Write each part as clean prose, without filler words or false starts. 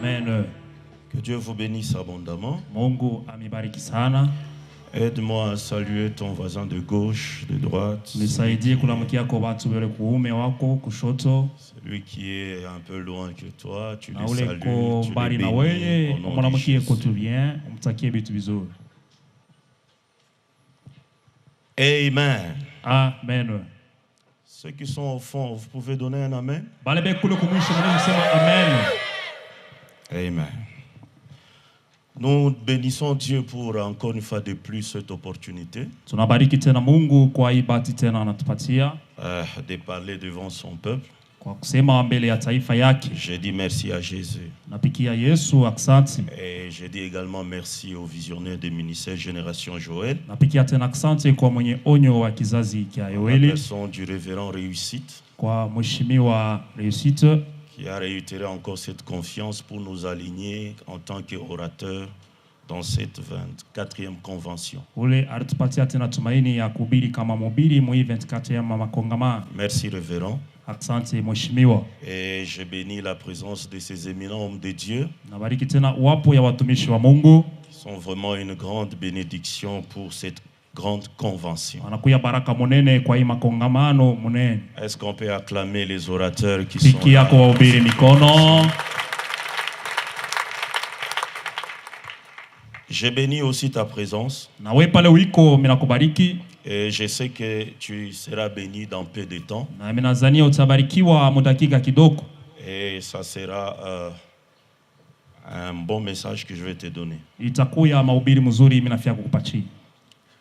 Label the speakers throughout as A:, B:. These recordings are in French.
A: Amen.
B: Que Dieu vous bénisse abondamment.
A: Mungu amibariki sana.
B: Aide-moi à saluer ton voisin de gauche, de droite.
A: Nisaidie kulamkia kwa watu wale kuume wako kushoto.
B: Celui qui est un peu loin que toi, tu le
A: Na
B: salues,
A: ule ko
B: tu
A: mbali
B: le
A: na
B: bénis
A: wewe,
B: au nom de
A: mwanamkie
B: Jésus.
A: kutu bien, umtakie vitu vizuri.
B: Amen.
A: Amen.
B: Ceux qui sont au fond, vous pouvez donner un amen?
A: Balebe kule kumwisho mwenye msema amen.
B: Amen. Nous bénissons Dieu pour encore une fois de plus cette opportunité
A: Tunabariki tena Mungu kwa hii bahati tena anatupatia
B: de parler devant son peuple.
A: kwa kusema mbele ya taifa yake.
B: Je dis merci à Jésus.
A: Napikia Yesu aksanti.
B: Et je dis également merci aux visionnaires des ministères Génération Joël.
A: Napikia tena aksanti kwa mwenye onyo wa kizazi cha
B: La
A: Yoeli,
B: personne du révérend Réussite
A: kwa mheshimiwa Réussite
B: qui a réitéré encore cette confiance pour nous aligner en tant qu'orateurs dans cette 24e convention.
A: ule alitupatia tena tumaini ya kuhubiri kama mhubiri mu 24 ya makongamano.
B: Merci révérend.
A: Asante mheshimiwa.
B: Et je bénis la présence de ces éminents hommes de Dieu
A: Nabariki tena uwapo ya watumishi wa Mungu.
B: qui sont vraiment une grande bénédiction pour cette grande convention.
A: Wanakuya baraka munene kwa hii makongamano munene.
B: Est-ce qu'on peut acclamer les orateurs qui sont
A: Piki yako
B: là?
A: wahubiri mikono.
B: Je bénis aussi ta présence
A: Na wewe pale uliko mimi nakubariki
B: et je sais que tu seras béni dans peu de temps
A: na mimi nadhania utabarikiwa mudakika kidogo.
B: et ça sera un bon message que je vais te donner.
A: Itakuya mahubiri mzuri mimi nafia kukupatia.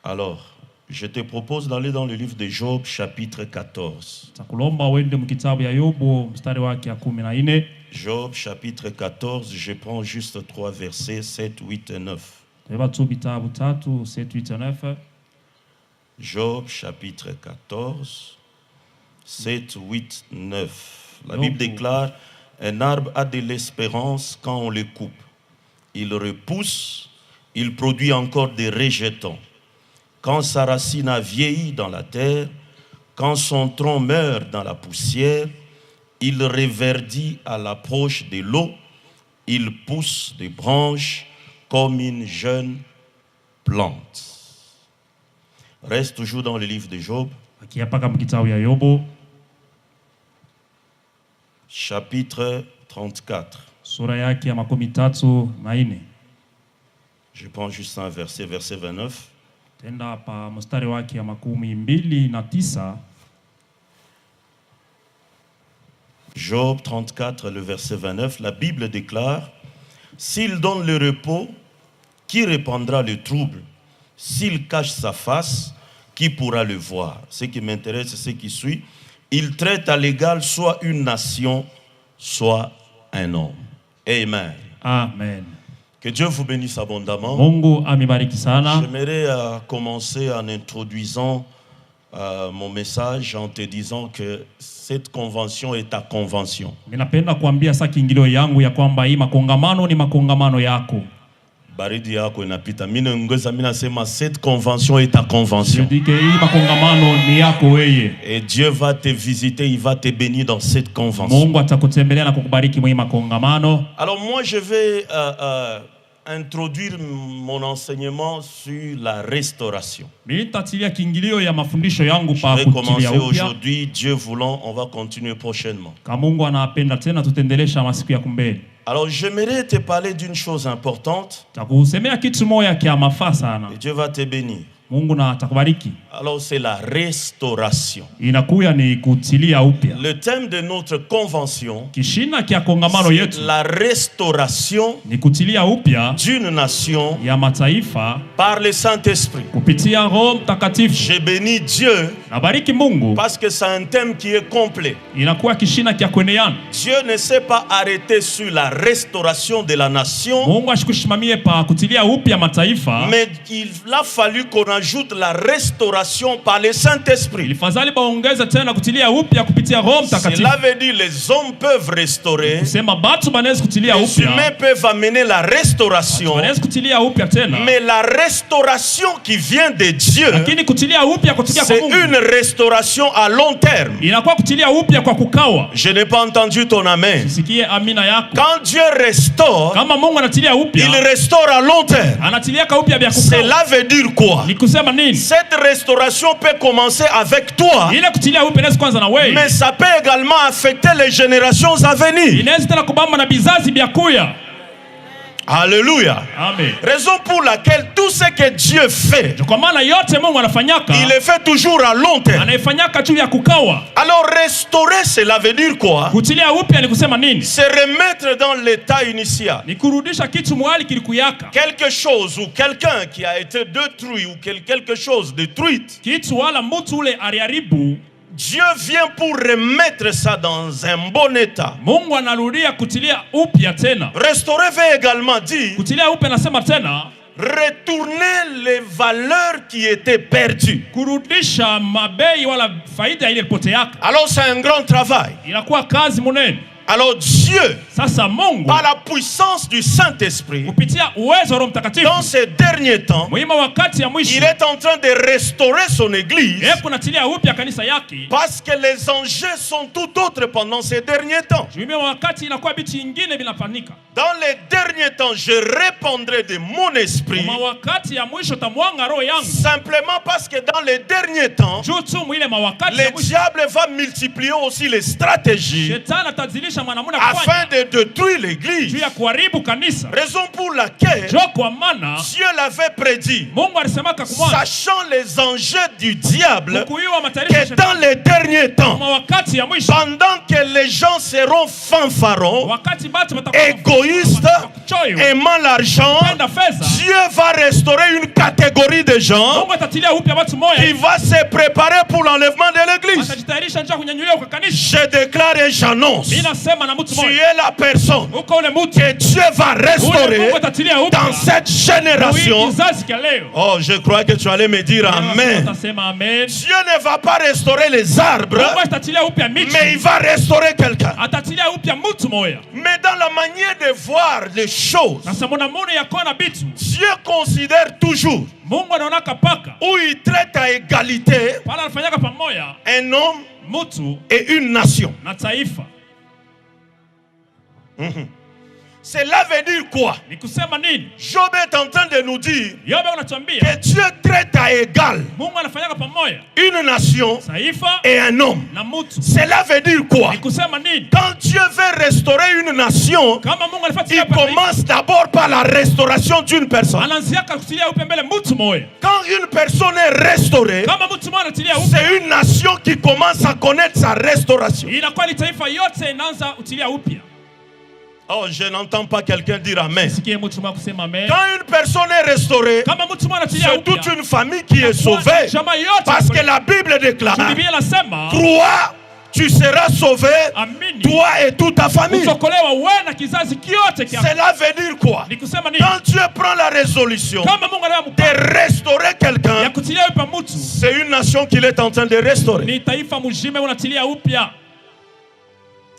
B: Alors, je te propose d'aller dans le livre de Job chapitre 14.
A: Takulomba uende mkitabu ya Yobu mstari wake ya 14.
B: Job chapitre 14, je prends juste 3 versets, 7, 8 et 9.
A: Teba tu vitabu 3, 7, 8 et 9.
B: Job chapitre 14, 7, 8, 9. La
A: Job.
B: Bible déclare, un arbre a de l'espérance quand on le coupe. Il repousse, il produit encore des rejetons. Quand sa racine a vieilli dans la terre, quand son tronc meurt dans la poussière, il reverdit à l'approche de l'eau, il pousse des branches comme une jeune plante. Reste toujours dans le livre de Job,
A: Akia paka mkitabu ya Yobu
B: chapitre 34.
A: sura yake ya 34.
B: Je prends juste un verset, verset 29.
A: Tenda pa mstari wake ya 29.
B: Job 34, le verset 29, la Bible déclare, s'il donne le repos, qui répandra le trouble? S'il cache sa face, qui pourra le voir? Ce qui m'intéresse, c'est ce qui suit. Il traite à l'égal soit une nation, soit un homme. Amen.
A: Amen.
B: Que Dieu vous bénisse abondamment.
A: Mungu amibariki sana.
B: J'aimerais commencer en introduisant mon message en te disant que cette convention est ta convention.
A: Ninapenda kuambia sasa kiingilio yangu ya kwamba hii makongamano ni makongamano yako.
B: Baridi yako inapita. Mimi ngoza mimi nasema cette convention est ta convention.
A: Je dis que hii makongamano ni yako wewe.
B: Et Dieu va te visiter, il va te bénir dans cette convention.
A: Mungu atakutembelea na kukubariki mwa hii makongamano.
B: Alors moi je vais introduire mon enseignement sur la restauration.
A: Mimi nitatilia kiingilio ya mafundisho yangu
B: Je
A: pa
B: vais
A: kutilia
B: commencer
A: upya.
B: aujourd'hui, Dieu voulant, on va continuer prochainement.
A: Kama Mungu anapenda tena tutendelesha masiku ya kumbele.
B: Alors j'aimerais te parler d'une chose importante
A: Takusemea kitu moja kia mafaa sana.
B: et Dieu va te bénir.
A: Mungu na atakubariki.
B: Alors c'est la restauration.
A: Inakuya ni kutilia upya.
B: Le thème de notre convention,
A: Kishina kia kongamano
B: c'est
A: yetu
B: la restauration
A: ni kutilia upya
B: d'une nation
A: ya mataifa
B: par le Saint-Esprit.
A: kupitia Roho Mtakatifu.
B: Je bénis Dieu
A: Nabariki Mungu.
B: parce que c'est un thème qui est complet.
A: Inakuwa kishina kia kweneana.
B: Dieu ne s'est pas arrêté sur la restauration de la nation,
A: Mungu ashikushimamie pa kutilia upya mataifa.
B: mais il a fallu qu'on ajoute la restauration par le Saint-Esprit.
A: Ilifadhali baongeze tena kutilia upya kupitia Roho Mtakatifu.
B: Cela veut dire les hommes peuvent restaurer.
A: Sema batu banaweza kutilia
B: Les
A: upya.
B: humains peuvent amener la restauration.
A: Banaweza kutilia upya tena.
B: Mais la restauration qui vient de Dieu,
A: Lakini kutilia upya kutoka kwa
B: c'est
A: Mungu.
B: une restauration à long terme.
A: Inakuwa kutilia upya kwa kukawa.
B: Je n'ai pas entendu ton amen.
A: Sikie amina yako.
B: Quand Dieu restaure,
A: Kama Mungu anatilia upya,
B: il restaure à long terme.
A: anatilia ka upya vya kukawa.
B: Cela veut dire quoi?
A: Ni kusema nini?
B: Cette restauration peut commencer avec toi,
A: Ile kutilia upya inaweza kwanza na wewe.
B: mais ça peut également affecter les générations à venir.
A: Inaweza tena kubamba na bizazi vya kuya.
B: Alléluia.
A: Amen.
B: Raison pour laquelle tout ce que Dieu fait,
A: Kwa maana yote Mungu anafanyaka,
B: il le fait toujours à long terme.
A: anaifanyaka juu ya kukawa.
B: Alors restaurer, cela veut dire quoi?
A: Kutilia upya ni kusema nini?
B: Se remettre dans l'état initial.
A: Ni kurudisha kitu mwali kilikuyaka.
B: Quelque chose ou quelqu'un qui a été détruit ou quelque chose détruite,
A: Kitu wala mtu ule aliharibu,
B: Dieu vient pour remettre ça dans un bon état.
A: Mungu anarudia kutilia upya tena.
B: Restaurer veut également dire
A: Kutilia upya nasema tena
B: retourner les valeurs qui étaient perdues.
A: kurudisha mabei wala faida ile ilipoteaka.
B: Alors c'est un grand travail.
A: Inakuwa kazi munene.
B: Alors Dieu,
A: Sasa Mungu
B: par la puissance du Saint-Esprit,
A: kupitia uwezo wa Roho Mtakatifu,
B: dans ces derniers temps,
A: muhimu wakati ya mwisho,
B: il est en train de restaurer son église
A: kunatilia upya kanisa yake.
B: parce que les enjeux sont tout autres pendant ces derniers temps.
A: Muhimu wakati inakuwa vitu vingine vinafanyika.
B: Dans les derniers temps, je répandrai de mon esprit
A: Mawakati ya mwisho tamwanga roho yangu.
B: simplement parce que dans les derniers temps,
A: Juu tu mwile mawakati ya
B: le
A: mwisho,
B: diable va multiplier aussi les stratégies
A: Shetani atazilisha mwanamuna kufanya
B: afin de détruire
A: juu
B: l'église.
A: ya kuharibu kanisa.
B: Raison pour laquelle
A: Jo kwa maana
B: Dieu l'avait prédit,
A: Mungu alisemaka kumwana
B: sachant les enjeux du diable,
A: kuiwa matarisho ya
B: que dans
A: Shetani
B: les derniers temps,
A: mawakati ya mwisho,
B: pendant que les gens seront fanfarons,
A: wakati batu watakuwa
B: égoïstes,
A: choyo,
B: aimant l'argent,
A: penda fedha,
B: Dieu va restaurer une catégorie de gens
A: Mungu atatilia upya watu
B: qui
A: moya
B: va se préparer pour l'enlèvement de l'église.
A: watajitayarisha njia kunyanyuliwa kwa kanisa.
B: Je déclare et j'annonce,
A: Mimi nasema na mtu
B: tu
A: moya,
B: es la personne
A: uko ule mtu
B: que Dieu va
A: ule
B: restaurer
A: Mungu atatilia upya
B: dans cette
A: kwa
B: génération.
A: kizazi cha leo.
B: Oh, je crois que tu allais me dire Amen.
A: Utasema amen.
B: Dieu ne va pas restaurer les arbres,
A: Mungu atatilia upya miti,
B: mais il va restaurer quelqu'un.
A: atatilia upya mtu moya.
B: Mais dans la manière de voir les choses,
A: Sasa mwanamune yakona bitu,
B: Dieu considère toujours,
A: Mungu anaonaka paka
B: où il traite à égalité
A: pala anafanyaka pamoja
B: un homme
A: mtu
B: et une nation.
A: na taifa.
B: Cela veut dire quoi?
A: Ni kusema nini?
B: Job est en train de nous dire
A: Yobe unatuambia
B: que Dieu traite à égal
A: Mungu anafanyaka pamoja
B: une nation
A: taifa
B: et un homme.
A: na mtu.
B: Cela veut dire quoi?
A: Ni kusema nini?
B: Quand Dieu veut restaurer une nation,
A: Kama Mungu
B: il
A: alifuatilia pa taifa,
B: commence d'abord par la restauration d'une personne.
A: anaanziaka kutilia upya mbele mtu moya.
B: Quand une personne est restaurée,
A: Kama mtu moja anatilia upya,
B: c'est une nation qui commence à connaître sa restauration.
A: inakuwa ni taifa yote inaanza kutilia upya.
B: Oh, je n'entends pas quelqu'un dire Amen.
A: Sikie mtu moja kusema amen.
B: Quand une personne est restaurée,
A: Kama mtu moja anatilia
B: c'est
A: upya,
B: toute une famille qui est sauvée.
A: jamaa yote
B: Parce que la Bible déclare,
A: Biblia inasema
B: toi, tu seras sauvé,
A: amini
B: toi et toute ta famille.
A: utokolewa wewe na kizazi kiote kia.
B: Cela veut dire quoi?
A: Ni kusema nini?
B: Quand Dieu prend la résolution
A: Kama Mungu anataka
B: de restaurer
A: ya
B: quelqu'un,
A: kutilia upya mtu,
B: c'est une nation qu'il est en train de restaurer.
A: ni taifa mjime unatilia upya.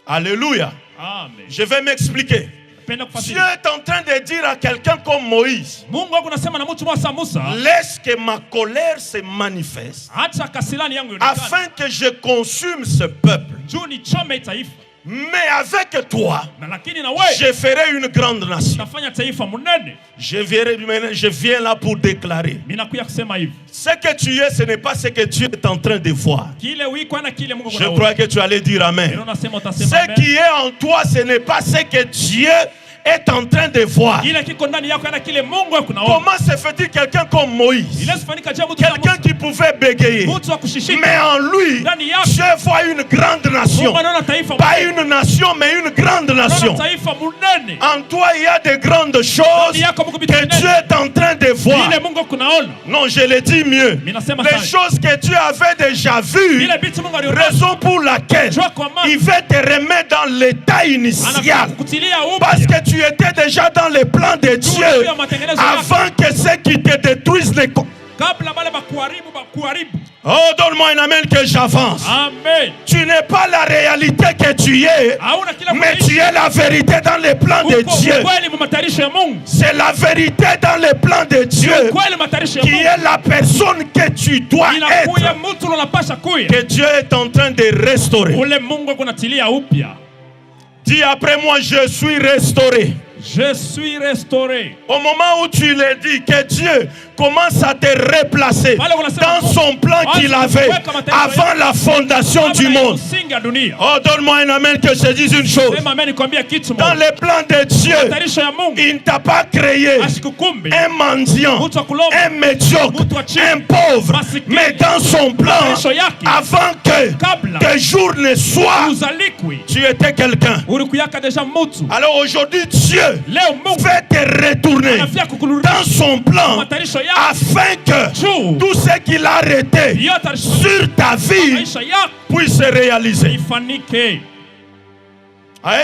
B: Alléluia.
A: Amen.
B: Je vais m'expliquer.
A: Penda
B: Dieu
A: kufuatilia.
B: est en train de dire à quelqu'un comme Moïse,
A: Mungu wako nasema na mtu mwasa Musa,
B: laisse que ma colère se manifeste
A: acha kasirani yangu ionekane,
B: afin que je consume ce peuple.
A: juu nichome taifa.
B: Mais avec toi,
A: Na lakini na wewe
B: je ferai une grande nation.
A: utafanya taifa munene.
B: Je viens là pour déclarer.
A: Mimi nakuja kusema hivi,
B: Ce que tu es, ce n'est pas ce que Dieu est en train de voir.
A: kile wiko na kile Mungu
B: Je
A: anaona.
B: crois que tu allais dire Amen.
A: Ndio nasema utasema
B: Ce
A: amen.
B: qui est en toi, ce n'est pas ce que Dieu est en train de voir.
A: Kile kiko ndani yako na kile Mungu akunaona.
B: Comment se fait-il quelqu'un comme Moïse,
A: Ilesifanyika je mtu kama
B: quelqu'un qui pouvait bégayer,
A: mtu wa kushishika.
B: mais en lui,
A: Ndani yako
B: Dieu voit une grande nation.
A: Mungu anaona taifa
B: Pas une nation, mais une grande nation.
A: anaona taifa munene.
B: En toi, il y a de grandes choses
A: Ndani yako Mungu vitu
B: que Dieu
A: vinene.
B: est en train de voir.
A: Ile Mungu kunaona.
B: Non, je le dis mieux.
A: Minasema
B: Les
A: sana.
B: choses que Dieu avait déjà vues,
A: Ile vitu Mungu aliona.
B: raison pour laquelle
A: Jua kwa maana
B: il veut te remettre dans l'état initial.
A: anakutilia
B: Parce
A: upya.
B: que tu étais déjà dans les plans de Dieu
A: Juu ya matengenezo yako.
B: avant que ceux qui te détruisent Oh, donne-moi un amen que j'avance.
A: Amen.
B: Tu n'es pas la réalité que tu es, mais tu es la vérité dans les plans de Dieu. C'est la vérité dans les plans de Dieu qui est la personne que tu dois être, que Dieu est en train de restaurer. Dis après moi, je suis restauré.
A: Je suis restauré.
B: Au moment où tu le dis, que Dieu commence à te replacer dans son plan qu'il avait avant la fondation du monde. Oh, donne-moi un amen que je dise une chose. Dans les plans de Dieu, il ne t'a pas créé un mendiant, un médiocre, un pauvre, mais dans son plan, avant que jour ne soit, tu étais quelqu'un. Alors aujourd'hui, Dieu fait te retourner dans son plan afin que tout ce qu'il a arrêté sur ta vie puisse se réaliser.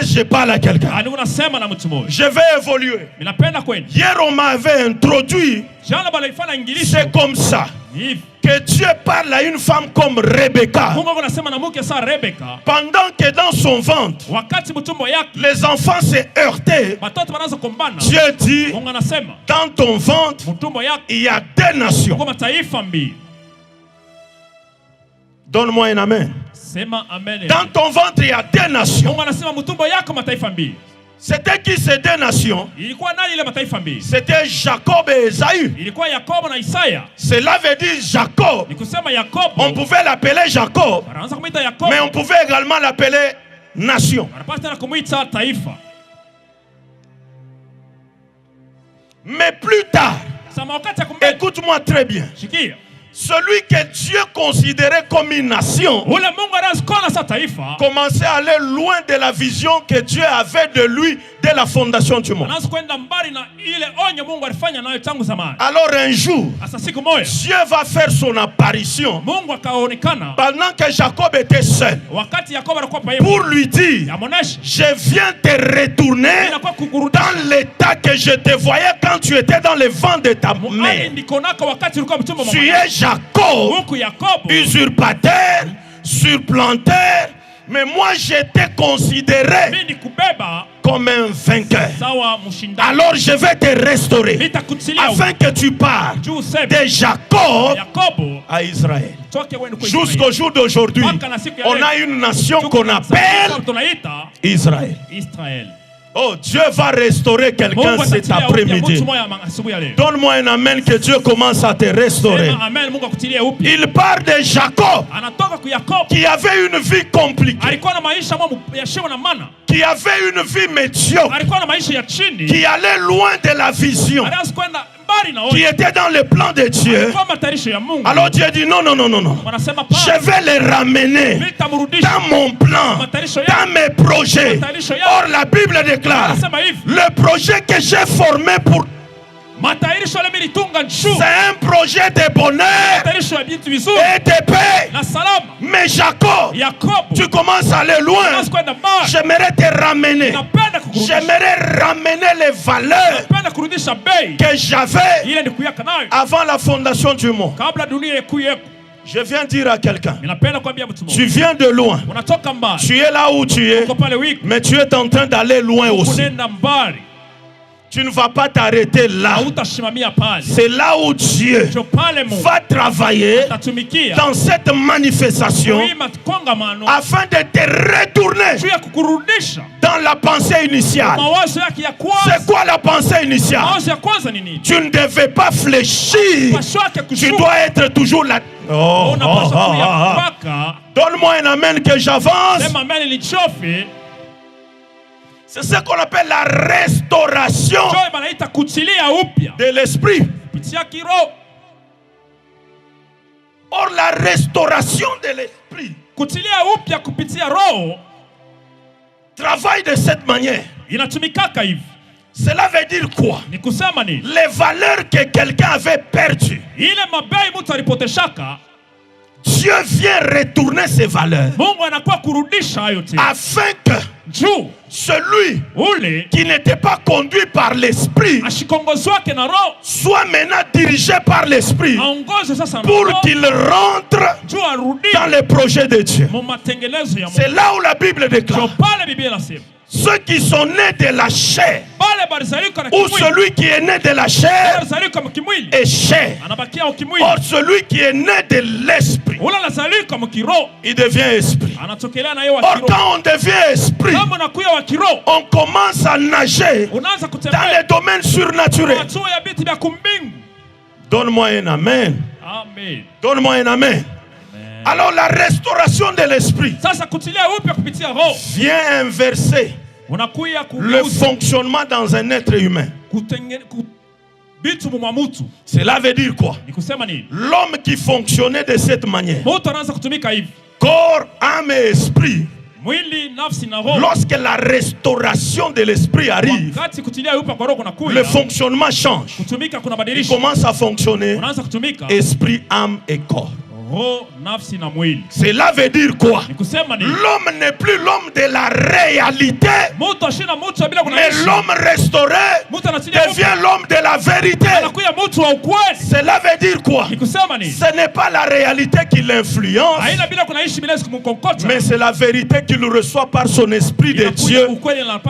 B: Je parle à quelqu'un. Je vais évoluer. Hier, on m'avait introduit. C'est comme ça que Dieu parle à une femme comme Rebecca. Pendant que dans son ventre, les enfants se heurtaient, Dieu dit, dans ton ventre, il y a deux nations. Donne-moi un amen. Dans ton ventre, il y a deux nations. C'était qui ces deux nations? C'était Jacob et Esaü. Cela veut dire Jacob. On pouvait l'appeler Jacob, mais on pouvait également l'appeler nation. Mais plus tard, écoute-moi très bien. Celui que Dieu considérait comme une nation commençait à aller loin de la vision que Dieu avait de lui dès la fondation du monde. Alors un jour, Dieu va faire son apparition pendant que Jacob était seul pour lui dire, je viens te retourner dans l'état que je te voyais quand tu étais dans le ventre de ta mère. Tu es Jacob, usurpateur, supplanteur, mais moi j'étais considéré comme un vainqueur. Alors je vais te restaurer afin que tu parles de Jacob à Israël. Jusqu'au jour d'aujourd'hui, on a une nation qu'on appelle Israël. Oh, Dieu va restaurer quelqu'un cet après-midi. Donne-moi un amen que Dieu commence à te restaurer. Il parle de Jacob qui avait une vie compliquée, qui avait une vie médiocre, qui allait loin de la vision, qui était dans le plan de Dieu. Alors Dieu dit non, non, non, non, non. Je vais les ramener dans mon plan, dans mes projets. Or la Bible déclare, le projet que j'ai formé pour c'est un projet de bonheur et de paix. Mais Jacob, tu commences à aller loin. J'aimerais te ramener. J'aimerais ramener les valeurs que j'avais avant la fondation du monde. Je viens dire à quelqu'un, tu viens de loin. Tu es là où tu es, mais tu es en train d'aller loin aussi. Tu ne vas pas t'arrêter là. C'est là où Dieu va travailler dans cette manifestation afin de te retourner dans la pensée initiale. C'est quoi la pensée initiale? Tu ne devais pas fléchir. Tu dois être toujours là. Oh, oh, oh, oh. Donne-moi un amen que j'avance. C'est ce qu'on appelle la restauration de l'esprit. Or, la restauration de l'esprit travaille de cette manière. Cela veut dire quoi? Les valeurs que quelqu'un avait perdues, Dieu vient retourner ces valeurs afin que
A: juu
B: celui
A: ule
B: qui n'était pas conduit par l'esprit
A: ashikongozwake na roho
B: soit maintenant dirigé par l'esprit
A: aongoze sasa na
B: pour
A: roho
B: qu'il rentre
A: juu arudi
B: dans les projets de Dieu.
A: mu matengenezo ya
B: C'est
A: Mungu.
B: là où la Bible déclare
A: Ndio pale Biblia inasema
B: ceux qui sont nés de la chair
A: bale balizalika na
B: ou
A: kimwili
B: celui qui est né de la chair
A: balizalika kimwili
B: est chair.
A: anabakia ukimwili
B: Or celui qui est né de l'esprit,
A: ula lazalika mkiroho
B: il devient esprit.
A: anatokelea na yeye wa
B: Or
A: kiroho.
B: quand on devient esprit,
A: Kama unakuya wa kiroho
B: on commence à nager
A: unaanza
B: dans
A: kutembea
B: les domaines surnaturels.
A: hatua ya vitu vya kumbingu.
B: Donne-moi un amen.
A: Amen.
B: Donne-moi un amen. Alors la restauration de l'esprit
A: Sasa kutilia upya kupitia roho
B: vient inverser
A: unakuya
B: le
A: kugeuza
B: fonctionnement dans un être humain.
A: vitu mwa mtu.
B: Cela veut dire quoi?
A: Ni kusema nini?
B: L'homme qui fonctionnait de cette manière,
A: Mtu anaanza kutumika hivi.
B: corps, âme et esprit,
A: Mwili, nafsi na roho.
B: lorsque la restauration de l'esprit arrive,
A: Wakati kutilia upya kwa roho kunakuya,
B: le fonctionnement change.
A: kutumika
B: Il
A: kunabadilisha.
B: commence à fonctionner
A: Unaanza kutumika
B: esprit, âme et corps.
A: roho, nafsi na mwili.
B: Cela veut dire quoi?
A: Ni kusema nini?
B: L'homme n'est plus l'homme de la réalité,
A: Mtu ashina mtu bila
B: mais
A: kunaishi.
B: l'homme restauré
A: Mtu anatilia upya
B: devient l'homme de la vérité.
A: anakuya mtu wa ukweli.
B: Cela veut dire quoi?
A: Ni kusema nini?
B: Ce n'est pas la réalité qui l'influence,
A: Haina bila kunaishi bila kumkonkota.
B: mais c'est la vérité qu'il reçoit par son esprit de Dieu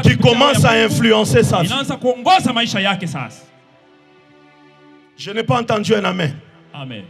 B: qui commence à influencer sa vie.
A: Inaanza kuongoza maisha yake sasa.
B: Je n'ai pas entendu un amen.
A: Amen.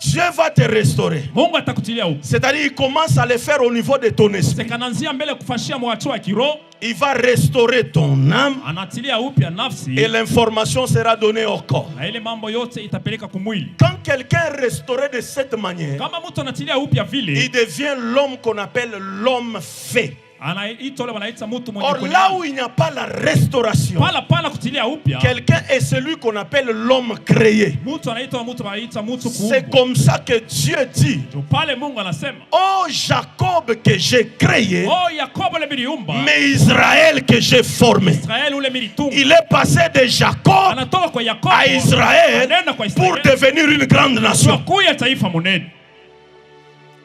B: Dieu va te restaurer.
A: Mungu atakutilia upya.
B: C'est-à-dire il commence à le faire au niveau de ton esprit.
A: Sekananzia mbele kufashia mwacho wa kiroho,
B: Il va restaurer ton âme
A: anatilia upya nafsi
B: et l'information sera donnée au corps.
A: na ile mambo yote itapeleka kumwili.
B: Quand quelqu'un est restauré de cette manière,
A: Kama mtu anatilia upya vile,
B: il devient l'homme qu'on appelle l'homme fait.
A: anaitwa ile wanaita mtu mwenye
B: Or
A: kwenye.
B: là où il n'y a pas la restauration,
A: Pala kutilia upya,
B: quelqu'un est celui qu'on appelle l'homme créé.
A: mtu anaitwa mtu anaita mtu
B: C'est
A: kuumbwa.
B: comme ça que Dieu dit:
A: Ndio pale Mungu anasema,
B: oh Jacob que j'ai créé,
A: "Oh Yakobo le miliumba,
B: mais Israël que j'ai formé."
A: Israeli ule militumba."
B: Il est passé de Jacob
A: Anatoka kwa Yakobo
B: à Israël
A: anaenda kwa
B: pour
A: Israeli
B: devenir une grande nation.
A: kuya taifa munene.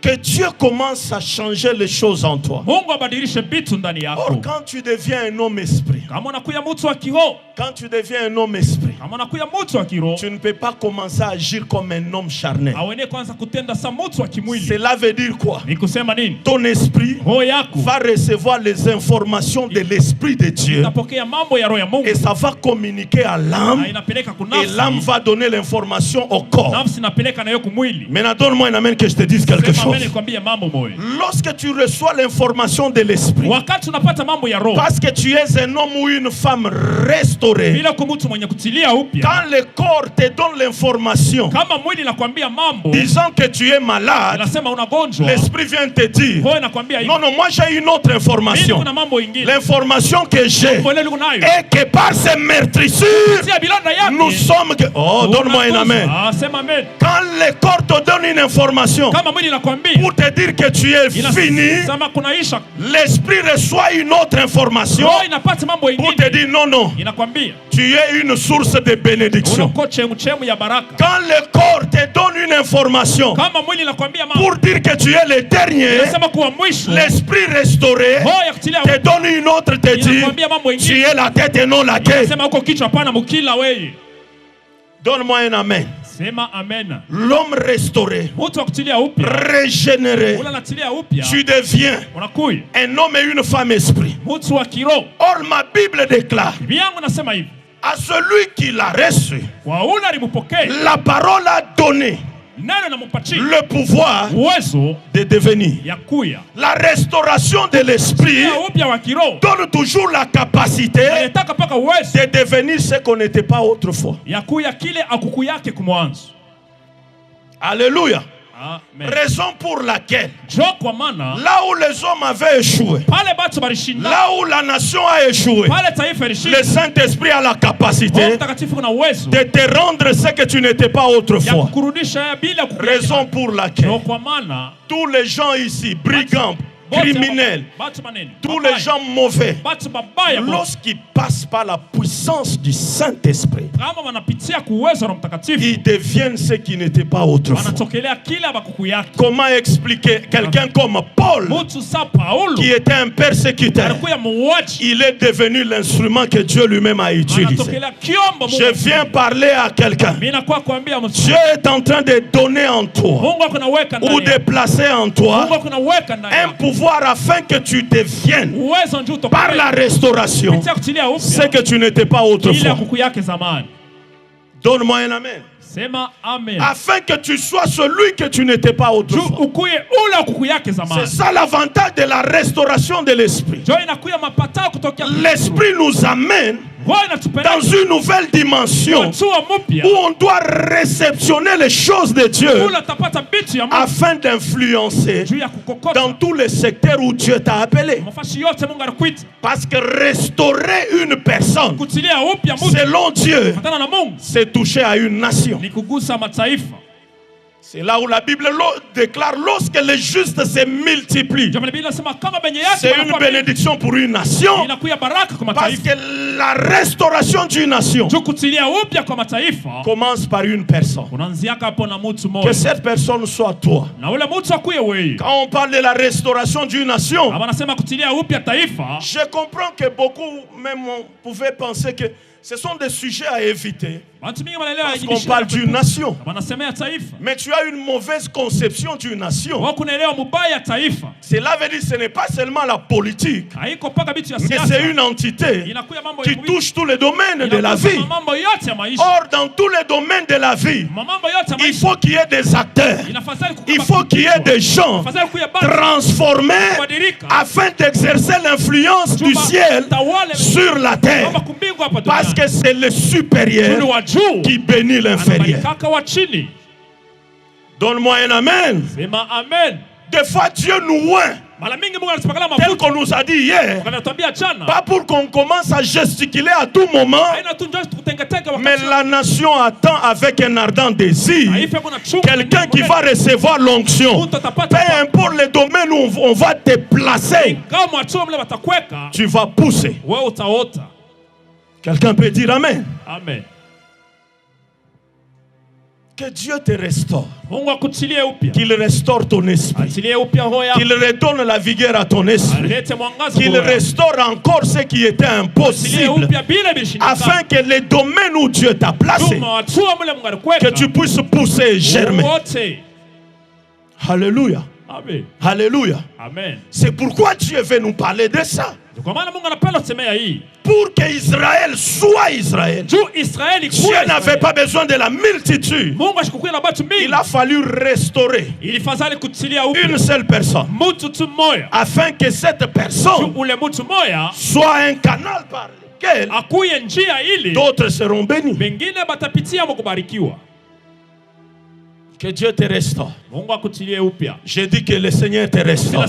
B: Que Dieu commence à changer les choses en toi.
A: Mungu abadilishe vitu ndani
B: Or,
A: yako.
B: quand tu deviens un homme esprit,
A: Kama unakuya mtu wa kiroho,
B: quand tu deviens un homme esprit,
A: kama unakuya mtu wa kiroho,
B: tu ne peux pas commencer à agir comme un homme charnel.
A: awene kwanza kutenda sa mtu wa kimwili.
B: Cela veut dire quoi?
A: Ni kusema nini?
B: Ton esprit
A: Roho yako
B: va recevoir les informations de l'esprit de Dieu
A: inapokea mambo ya roho ya Mungu
B: et ça va communiquer à l'âme
A: na inapeleka
B: et
A: kunafsi.
B: l'âme va donner l'information au corps.
A: Nafsi inapeleka nayo kumwili.
B: Maintenant, donne-moi un amen que je te dise quelque
A: Sema amen
B: chose.
A: nikwambie mambo moyo.
B: Lorsque tu reçois l'information de l'esprit,
A: Wakati unapata mambo ya roho,
B: parce que tu es un homme ou une femme restauré,
A: bila kwa mtu mwenye kutilia upya,
B: quand le corps te donne l'information
A: kama mwili inakwambia mambo,
B: disant que tu es malade,
A: inasema unagonjwa,
B: l'esprit vient te dire:
A: roho inakwambia hivi.
B: non, non, moi j'ai une autre
A: Mimi
B: information.
A: kuna mambo ingine.
B: L'information que j'ai
A: Mbona niko nayo?
B: est que par ces meurtrissures,
A: Tia bilonda yake.
B: nous sommes... Oh, donne-moi un amen.
A: Ah, sema amen.
B: Quand le corps te donne une information
A: Kama mwili inakwambia
B: pour te dire que tu es fini,
A: inasema kunaisha,
B: l'esprit reçoit une autre information
A: roho inapata mambo
B: pour
A: ingine.
B: te dire: non, non,
A: Inakwambia
B: tu es une source de bénédiction.
A: unako chemu ya baraka.
B: Quand le corps te donne une information
A: Kama mwili inakwambia mambo,
B: pour dire que tu es le dernier,
A: inasema kuwa mwisho,
B: l'esprit restauré
A: roho ya kutilia
B: te donne une autre, te dit:
A: inakwambia mambo
B: tu
A: ingine.
B: es la tête et non la queue.
A: Inasema uko kichwa hapana mkila wewe.
B: Donne-moi un amen.
A: Sema amen.
B: L'homme restauré,
A: Mtu akutilia upya,
B: régénéré,
A: ula natilia upya,
B: tu deviens
A: unakuya
B: un homme et une femme esprit.
A: mtu wa kiroho.
B: Or ma Bible déclare:
A: Biblia yangu nasema hivi,
B: à celui qui l'a reçu,
A: kwa ule alimpokea,
B: la parole a donné
A: neno nampatia
B: le pouvoir
A: uwezo
B: de devenir.
A: ya kuya.
B: La restauration de l'esprit
A: Ya upya wa kiroho
B: donne toujours la capacité
A: anataka paka uwezo
B: de devenir ce qu'on n'était pas autrefois.
A: ya kuya kile akuku yake kumwanzo.
B: Alléluia.
A: Amen.
B: Raison pour laquelle,
A: Jo kwa maana
B: là où les hommes avaient échoué,
A: pale batu balishinda,
B: là où la nation a échoué,
A: pale taifa
B: le
A: lishinda,
B: Saint-Esprit a la capacité
A: Roho Mtakatifu kuna uwezo
B: de te rendre ce que tu n'étais pas
A: ya
B: autrefois.
A: kukurudisha bila
B: Raison pour
A: Jo
B: laquelle
A: kwa maana
B: tous les gens ici, brigands, criminels, tous les gens mauvais, lorsqu'ils passent par la puissance du Saint-Esprit, ils deviennent ce qui n'étaient pas autrefois. Comment expliquer quelqu'un comme Paul, qui était un persécuteur, il est devenu l'instrument que Dieu lui-même a utilisé. Je viens parler à quelqu'un. Dieu est en train de donner en toi ou de placer en toi un pouvoir afin que tu deviennes par la restauration ce que tu n'étais pas autrefois. Donne-moi un amen. Afin que tu sois celui que tu n'étais pas autrefois. C'est ça l'avantage de la restauration de l'esprit. L'esprit nous amène dans une nouvelle dimension où on doit réceptionner les choses de Dieu afin d'influencer dans tous les secteurs où Dieu t'a appelé. Parce que restaurer une personne selon Dieu, c'est toucher à une nation. C'est là où la Bible déclare lorsque les justes se multiplient, c'est une bénédiction pour une nation. Parce que la restauration d'une nation commence par une personne. Que cette personne soit toi. Quand on parle de la restauration d'une nation, je comprends que beaucoup même pouvaient penser que ce sont des sujets à éviter. Parce qu'on parle d'une nation. Mais tu as une mauvaise conception d'une nation. Cela veut dire que ce n'est pas seulement la politique, mais c'est une entité qui touche tous les domaines de la vie. Or, dans tous les domaines de la vie, il faut qu'il y ait des acteurs. Il faut qu'il y ait des gens transformés afin d'exercer l'influence du ciel sur la terre. Parce que c'est le supérieur qui bénit l'inférieur. Donne-moi un amen. Des fois Dieu nous oint, tel qu'on nous a dit hier, pas pour qu'on commence à gesticuler à tout moment, mais la nation attend avec un ardent désir quelqu'un qui va recevoir l'onction. Peu importe le domaine où on va te placer, tu vas pousser. Quelqu'un peut dire amen.
A: Amen.
B: Que Dieu te restaure. Qu'il restaure ton esprit. Qu'il redonne la vigueur à ton esprit. Qu'il restaure encore ce qui était impossible. Afin que les domaines où Dieu t'a placé, que tu puisses pousser et germer. Alléluia.
C: Amen.
B: Alléluia.
C: Amen.
B: C'est pourquoi Dieu veut nous parler de ça. Pour qu'Israël soit Israël. Dieu n'avait pas besoin de la multitude. Il a fallu restaurer une seule personne. Afin que cette personne soit un canal par lequel d'autres seront bénis. Que Dieu te restaure. Je dis que le Seigneur te restaure. Or,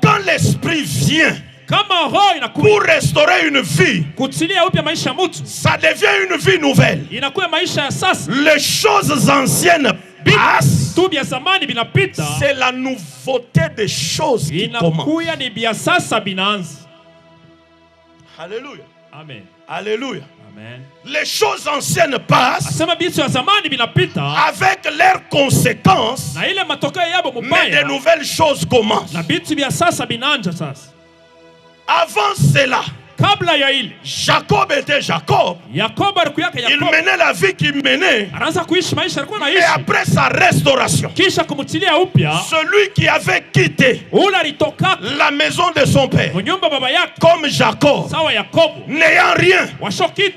B: quand l'Esprit vient pour restaurer une vie, ça devient une vie nouvelle. Les choses anciennes passent. C'est la nouveauté des choses qui commence. Alléluia.
C: Amen.
B: Alléluia.
C: Amen.
B: Les choses anciennes passent avec leurs conséquences, mais de nouvelles choses commencent. Avant cela, Jacob était Jacob. Il menait la vie qu'il menait. Et après sa restauration, celui qui avait quitté la maison de son père, comme Jacob, n'ayant rien,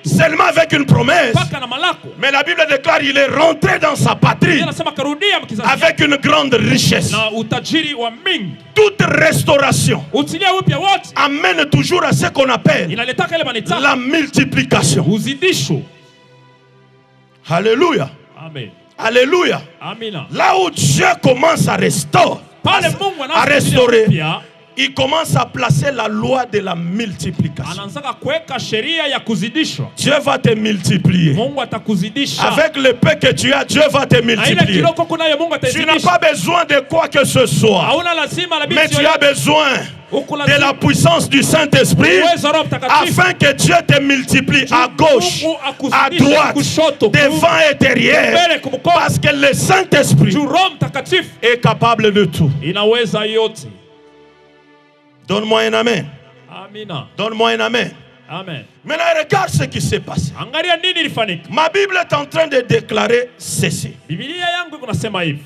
B: seulement avec une promesse, mais la Bible déclare qu'il est rentré dans sa patrie avec une grande richesse. Toute restauration amène toujours à ce qu'on appelle la multiplication. Alléluia.
C: Amen.
B: Alléluia.
C: Amen.
B: Là où Dieu commence à restaurer, il commence à placer la loi de la multiplication.
A: anaanza kuweka sheria ya kuzidishwa.
B: Dieu va te multiplier.
A: Mungu atakuzidisha.
B: Avec le peu que tu as, Dieu va te
A: Na ile
B: multiplier.
A: kiloko kunayo Mungu
B: Tu n'as
A: atazidisha.
B: pas besoin de quoi que ce soit.
A: Hauna lazima la
B: Mais tu as besoin de la puissance du Saint-Esprit afin que Dieu te multiplie à gauche, à droite, devant et derrière. Parce que le Saint-Esprit est capable de tout.
A: inaweza yote.
B: Donne-moi un amen.
A: Amina.
B: Donne-moi un amen.
A: Amen.
B: Maintenant, regarde ce qui s'est passé.
A: Angalia nini ilifanyika.
B: Ma Bible est en train de déclarer ceci.
A: Biblia yangu kunasema hivi.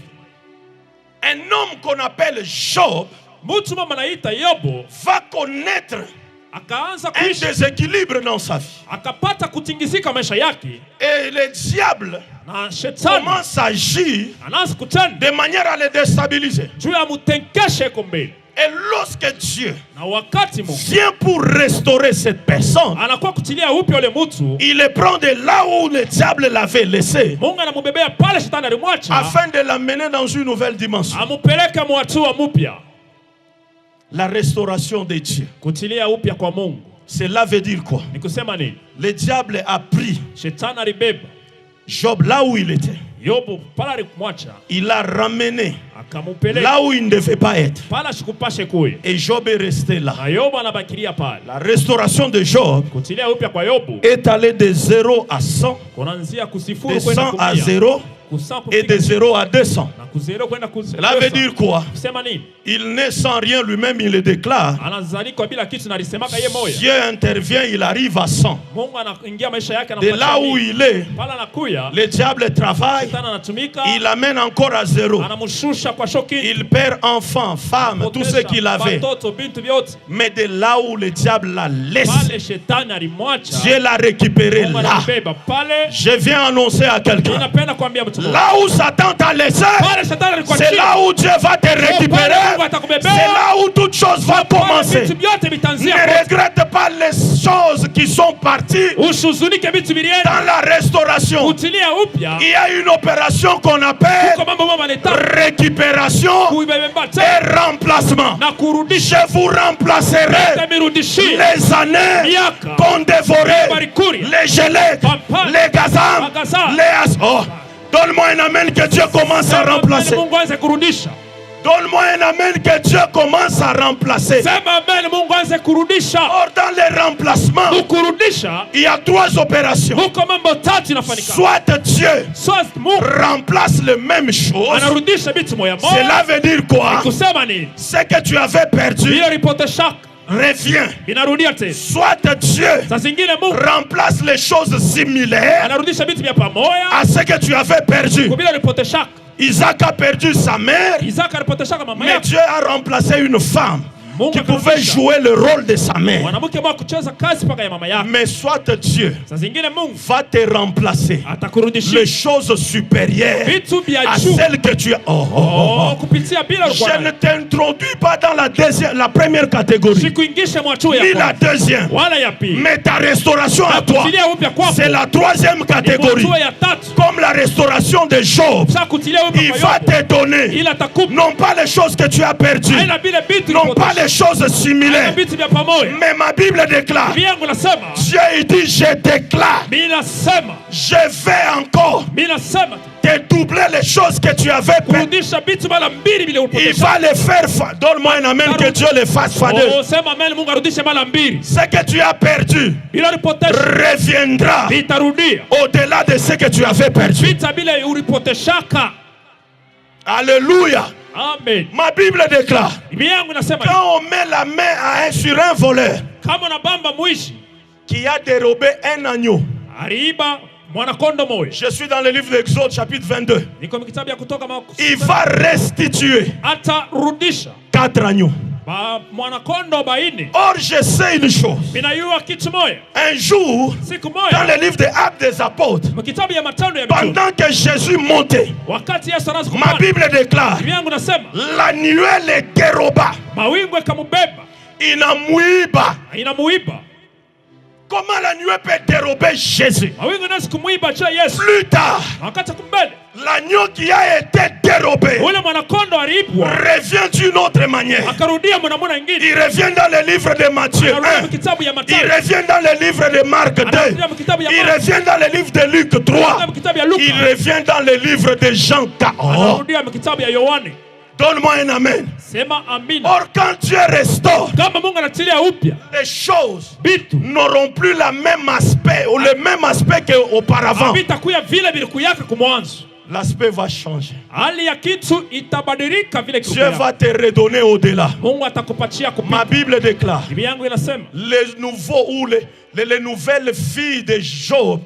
B: Un homme qu'on appelle Job
A: Mtu mama anaita Yobu
B: va connaître
A: akaanza
B: un
A: kuishi,
B: déséquilibre dans sa vie.
A: akapata kutingizika maisha yake,
B: Et le diable
A: na shetani
B: commence à agir
A: anaanza kutenda
B: de manière à le déstabiliser.
A: juu ya mutenkeshe kombele.
B: Et lorsque Dieu
A: Na wakati Mungu
B: vient pour restaurer cette personne,
A: anakuwa kutilia upya ule mtu,
B: il le prend de là où le diable l'avait laissé
A: Mungu anamubebea pale shetani alimwacha,
B: afin de l'amener dans une nouvelle dimension.
A: amupeleke mwatua mupya.
B: La restauration de Dieu.
A: Kutilia upya kwa Mungu
B: Cela veut dire quoi?
A: ni kusema nini?
B: Le diable a pris
A: Shetani alibeba
B: Job là où il était.
A: Yobu pale alimwacha,
B: Il l'a ramené
A: akamupeleka
B: là où il ne devait pas être.
A: pale shikupashe kuye,
B: Et Job est resté là.
A: na Yobu anabakilia pale.
B: La restauration de Job
A: Kutilia upya kwa Yobu
B: est allée de 0 à 100,
A: kunaanzia kusifuru
B: de
A: kwenda
B: 100 à
A: kumia,
B: 0
A: kusa
B: et de 0 à 200.
A: na kuzero kwenda
B: Cela veut dire quoi?
A: kusema nini?
B: Il n'est sans rien lui-même, il le déclare.
A: Anazalikwa bila kitu na alisemaka yeye moya.
B: Dieu intervient, il arrive à 100.
A: Mungu anaingia maisha yake,
B: De là où il est,
A: pale anakuya,
B: le diable travaille,
A: shetani anatumika,
B: il amène encore à 0.
A: anamshusha kwa shoki,
B: Il perd enfants, femmes, tout ce qu'il avait.
A: watoto, bintu vyote.
B: Mais de là où le diable la laisse,
A: Pale shetani alimwacha,
B: Dieu l'a récupéré
A: Mungu
B: là.
A: anambeba pale.
B: Je viens annoncer à quelqu'un.
A: Ninapenda kuambia mtu mmoja,
B: Là où Satan t'a laissé,
A: pale shetani alikuwa
B: c'est là où Dieu va te récupérer. C'est là où toute chose va commencer.
A: vitu vyote vitaanzia.
B: Ne regrette pas les choses qui sont parties
A: Usihuzunike vitu vilienda.
B: dans la restauration.
A: Utilia upya.
B: Il y a une opération qu'on appelle
A: Kuko mambo mama neta
B: récupération
A: kuibeba
B: et
A: tena
B: remplacement.
A: na kurudisha.
B: Je vous remplacerai
A: Tamirudishie
B: les années
A: miaka
B: qu'on dévorait,
A: barikuri
B: les gelées,
A: Papa.
B: les gazams,
A: Magaza.
B: les as. Oh, donne-moi un amen que Dieu commence à remplacer.
A: Mungu aanze kurudisha.
B: Donne-moi un amen que Dieu commence à remplacer.
A: Sema amen, Mungu aanze kurudisha.
B: Or, dans les remplacements,
A: Kurudisha
B: il y a 3 opérations.
A: huko mambo tatu inafanyika.
B: Soit Dieu
A: Soit Mungu
B: remplace les mêmes choses.
A: anarudisha vitu moya moya.
B: Cela veut dire quoi?
A: Kusema nini?
B: Ce que tu avais perdu
A: Hiyo ripoti shaka
B: revient.
A: inarudia tena.
B: Soit Dieu
A: Saa zingine Mungu
B: remplace les choses similaires
A: anarudisha vitu vya pamoja
B: à ce que tu avais perdu.
A: kubila ripoti shaka.
B: Isaac a perdu sa mère,
A: Isaka ripoti shaka mama
B: mais
A: yake.
B: Dieu a remplacé une femme
A: Mungu
B: qui pouvait
A: akarudisha
B: jouer le rôle de sa mère.
A: mwanamke mwa kucheza kazi paka ya mama yake.
B: Mais soit Dieu
A: Saa zingine Mungu
B: va te remplacer
A: atakurudishia
B: les choses supérieures
A: vitu vya
B: à
A: juu.
B: celles que tu as.
A: Kupitia bila ulikuwa
B: Je ne
A: nayo.
B: t'introduis pas dans la première catégorie,
A: Sikuingishe mwachuo
B: ni
A: ya
B: la
A: kwanza
B: deuxième.
A: wala ya pili.
B: Mais ta restauration à toi,
A: Kutilia upya kwako
B: c'est la troisième catégorie.
A: mwachuo ya tatu.
B: Comme la restauration de Job,
A: Sasa kutilia upya
B: il
A: kwa
B: va
A: Yobu
B: te donner
A: ila takupa
B: non pas les choses que tu as perdues,
A: aina bila vitu
B: non pas
A: vilipotosha.
B: les choses similaires,
A: Vitu vya pamoja.
B: mais ma Bible déclare,
A: Biblia yangu nasema,
B: Dieu il dit, je déclare,
A: mimi nasema,
B: je vais encore
A: mimi nasema
B: te doubler les choses que tu avais perdues.
A: kurudisha vitu mara mbili vile
B: Il
A: ulipotosha.
B: va les faire. Donne-moi un amen que Dieu les fasse fadeux.
A: Oh, sema amen, Mungu arudishe mara mbili.
B: Ce que tu as perdu
A: Bila ulipotosha
B: reviendra
A: vitarudia.
B: au-delà de ce que tu avais perdu.
A: Vita bila ulipotoshaka.
B: Alléluia.
A: Amen.
B: Ma Bible déclare,
A: Biblia yangu inasema
B: quand on met la main sur un voleur
A: kama unabamba mwishi
B: qui a dérobé un agneau.
A: aliiba mwanakondo moja.
B: Je suis dans le livre d'Exode chapitre 22.
A: Niko kitabu ya Kutoka
B: Il va restituer
A: atarudisha
B: 4 agneaux.
A: mwanakondo 40.
B: Or, je sais une chose.
A: Ninajua kitu moja.
B: Un jour,
A: Siku
B: dans
A: moja
B: le livre des Actes des Apôtres,
A: kitabu ya Matendo ya Mitume,
B: pendant que Jésus montait,
A: wakati Yesu anaanza
B: ma
A: kupanda,
B: Bible déclare,
A: Biblia yangu nasema
B: l'annuel les déroba.
A: mawingu yakamubeba
B: Inamuiba.
A: inamuiba.
B: comment la nuée peut dérober Jésus.
A: Mawingu nasi kumuiba cha Yesu.
B: Plus tard,
A: Wakati kumbele.
B: l'agneau qui a été dérobé
A: Ule mwanakondo aliibwa.
B: revient d'une autre manière.
A: Akarudia mwanamuna ingine.
B: Il revient dans le livre de Matthieu 1.
A: Akarudia mkitabu ya
B: Il
A: Mathayo.
B: revient dans le livre de Marc 2.
A: Anarudia mkitabu ya
B: Il
A: Marko.
B: revient dans le livre de Luc 3.
A: Anarudia mkitabu ya Luka.
B: Il revient dans le livre de Jean 4. Oh.
A: Anarudia mkitabu ya Yohane.
B: Donne-moi un amen.
A: Sema amina.
B: Or, quand Dieu restaure,
A: Kama Mungu anatilia upya,
B: les choses
A: bitu
B: n'auront plus le même aspect ou le même aspect qu'auparavant.
A: havitakuya vile vilikuyaka kumwanzo.
B: L'aspect va changer.
A: Hali ya kitu itabadilika vile
B: Dieu
A: kilikuwa.
B: va te redonner au-delà.
A: Mungu atakupatia kupita.
B: Ma Bible déclare,
A: Biblia yangu inasema
B: les nouveaux ou les nouvelles filles de Job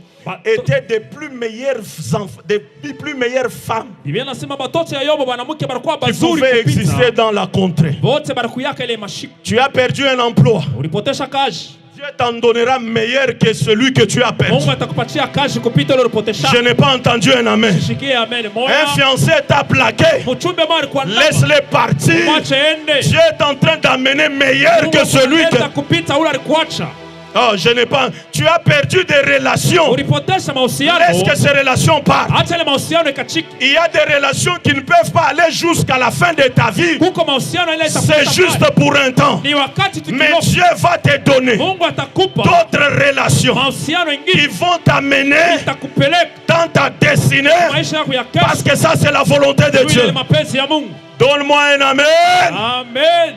B: étaient des plus meilleures enfants, des plus meilleures femmes
A: Biblia inasema batoto ya Yobu banamuke barikuwa
B: qui
A: bazuri
B: pouvaient exister
A: kupita.
B: dans la contrée.
A: Bote barikuyaka ile mashiko.
B: Tu as perdu un emploi.
A: Ulipotesha kazi.
B: Dieu t'en donnera meilleur que celui que tu as perdu.
A: Mungu atakupatia kazi kupita ile ulipotesha.
B: Je n'ai pas entendu un amen.
A: Shikie amen
B: Un
A: moya.
B: fiancé t'a plaqué.
A: Mchumbe mwa alikuwa ndani.
B: Laisse-le partir.
A: Mwache ende.
B: Dieu est en train d'amener meilleur que celui que...
A: Mungu kupita ule alikuacha.
B: Oh, je n'ai pas... Tu as perdu des relations.
A: Ulipotesha mahusiano.
B: Laisse que ces relations partent.
A: Acha ile mahusiano ikachiki.
B: Il y a des relations qui ne peuvent pas aller jusqu'à la fin de ta vie.
A: Kuko mahusiano ile
B: C'est juste pour un temps.
A: ni wakati tu
B: Mais
A: kidogo.
B: Dieu va te donner
A: Mungu atakupa
B: d'autres relations
A: mahusiano
B: qui
A: ingine
B: vont t'amener
A: itakupeleka
B: dans ta destinée.
A: maisha yako ya
B: Parce
A: kesho.
B: que ça, c'est la volonté de
A: Ile
B: Dieu.
A: mapenzi ya Mungu.
B: Donne-moi un amen.
A: Amen.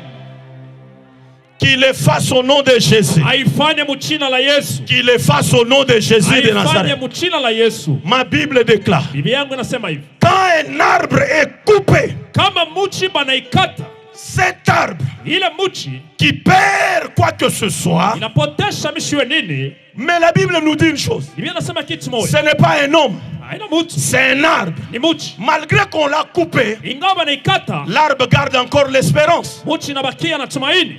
B: Qu'il efface au nom de Jésus.
A: Aifanye mchina la Yesu.
B: Qu'il efface au nom de Jésus de
A: Aifanye
B: Nazareth.
A: mchina la Yesu.
B: Ma Bible déclare,
A: Biblia yangu inasema hivi.
B: quand un arbre est coupé,
A: Kama mchi banaikata,
B: cet arbre
A: ile mchi
B: qui perd quoi que ce soit,
A: inapotesha mishiwe nini?
B: mais la Bible nous dit une chose,
A: Biblia inasema kitu moja.
B: ce n'est pas un homme,
A: Haina mtu,
B: c'est un arbre.
A: ni mchi.
B: Malgré qu'on l'a coupé,
A: Ingawa banaikata,
B: l'arbre garde encore l'espérance.
A: mchi inabakia na tumaini.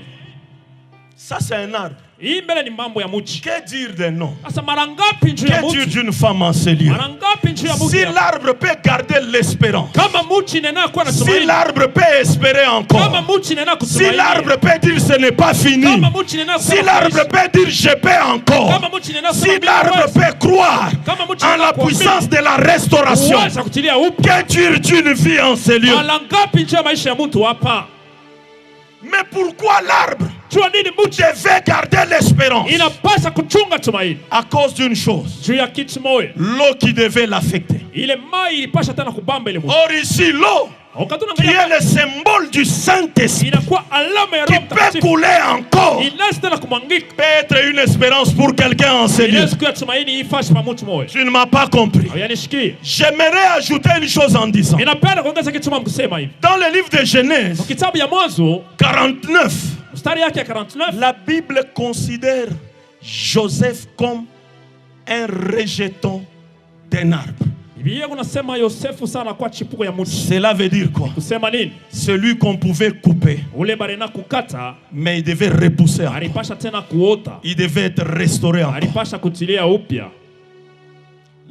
B: Ça, c'est un arbre.
A: Hii mbele ni mambo ya mchi.
B: Que dire d'un homme?
A: Sasa mara ngapi njoo ya
B: Que dire
A: mchi?
B: d'une femme en ce lieu?
A: Mara ngapi njoo ya
B: Si
A: mchi?
B: l'arbre peut garder l'espérance,
A: Kama mchi nena kuwa na
B: si
A: tumaini.
B: l'arbre peut espérer
A: Kama
B: encore,
A: mchi nena
B: si
A: kutumaini.
B: l'arbre peut dire ce n'est pas fini,
A: Kama mchi nena
B: si l'arbre peut dire je peux encore,
A: Kama mchi nena
B: si l'arbre peut croire
A: Kama mchi
B: en
A: nena
B: la
A: kuamini.
B: puissance de la restauration,
A: Uweza kutilia upya.
B: que dire d'une vie en ce lieu?
A: Mara ngapi njoo ya maisha ya mtu hapa?
B: Mais pourquoi l'arbre
A: Jua nini mchi
B: devait garder l'espérance?
A: inapasa kuchunga tumaini?
B: À cause d'une chose,
A: Juu ya kitu moja.
B: l'eau qui devait l'affecter.
A: Ile mai ilipasha tena kubamba ile mtu.
B: Or ici, l'eau
A: Wakati
B: qui
A: unaangalia
B: est le symbole du Saint-Esprit,
A: inakuwa alama ya
B: qui
A: Roho
B: peut
A: Mtakatifu.
B: couler encore,
A: Inaweza tena kumwangika.
B: peut être une espérance pour quelqu'un en ce lieu.
A: Inaweza kuwa tumaini ifashe pa mtu moja.
B: Tu ne m'as pas compris.
A: Hayanisikia.
B: J'aimerais ajouter une chose en disant,
A: Ninapenda kuongeza kitu mama kusema hivi.
B: dans le livre de Genèse
A: Kitabu ya Mwanzo
B: 49,
A: mstari yake ya 49
B: la Bible considère Joseph comme un rejeton d'un arbre.
A: Biblia unasema Yosefu sana kwa chipuko ya mtu.
B: Cela veut dire quoi?
A: Kusema nini?
B: Celui qu'on pouvait couper,
A: Ule barena kukata
B: mais il devait repousser encore.
A: alipasha tena kuota.
B: Il devait être restauré encore.
A: Alipasha kutilia upya.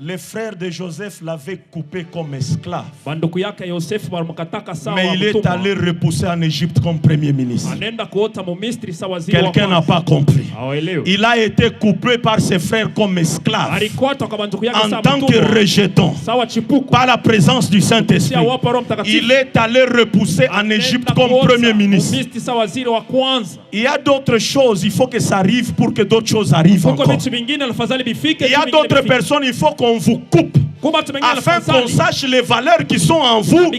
B: Les frères de Joseph l'avaient coupé comme esclave,
A: Banduku yake Yosefu balimkataka sawa
B: mais il est
A: mtumwa.
B: allé repousser en Égypte comme premier ministre.
A: Anenda kuota mu Misri sawa waziri wa
B: Quelqu'un n'a
A: kwanza.
B: pas compris.
A: Hawaelewi.
B: Il a été coupé par ses frères comme esclave
A: Alikwatwa kwa banduku yake
B: en
A: sawa
B: tant que
A: mtumwa.
B: rejeton
A: Sawa chipuko.
B: par la présence du Saint-Esprit.
A: Sia wapa Roho Mtakatifu.
B: Il est allé repousser en Égypte
A: Anenda
B: comme
A: kuota
B: premier
A: mu
B: ministre.
A: Misri sawa waziri wa kwanza.
B: Il y a d'autres choses, il faut que ça arrive pour que d'autres choses arrivent
A: Kuko
B: encore.
A: vitu vingine afadhali bifike.
B: Il y a
A: vitu vingine
B: d'autres
A: bifike.
B: personnes, il faut qu'on vous coupe
A: Kuko watu wengine
B: afin qu'on
A: afadhali.
B: sache les valeurs qui sont en vous.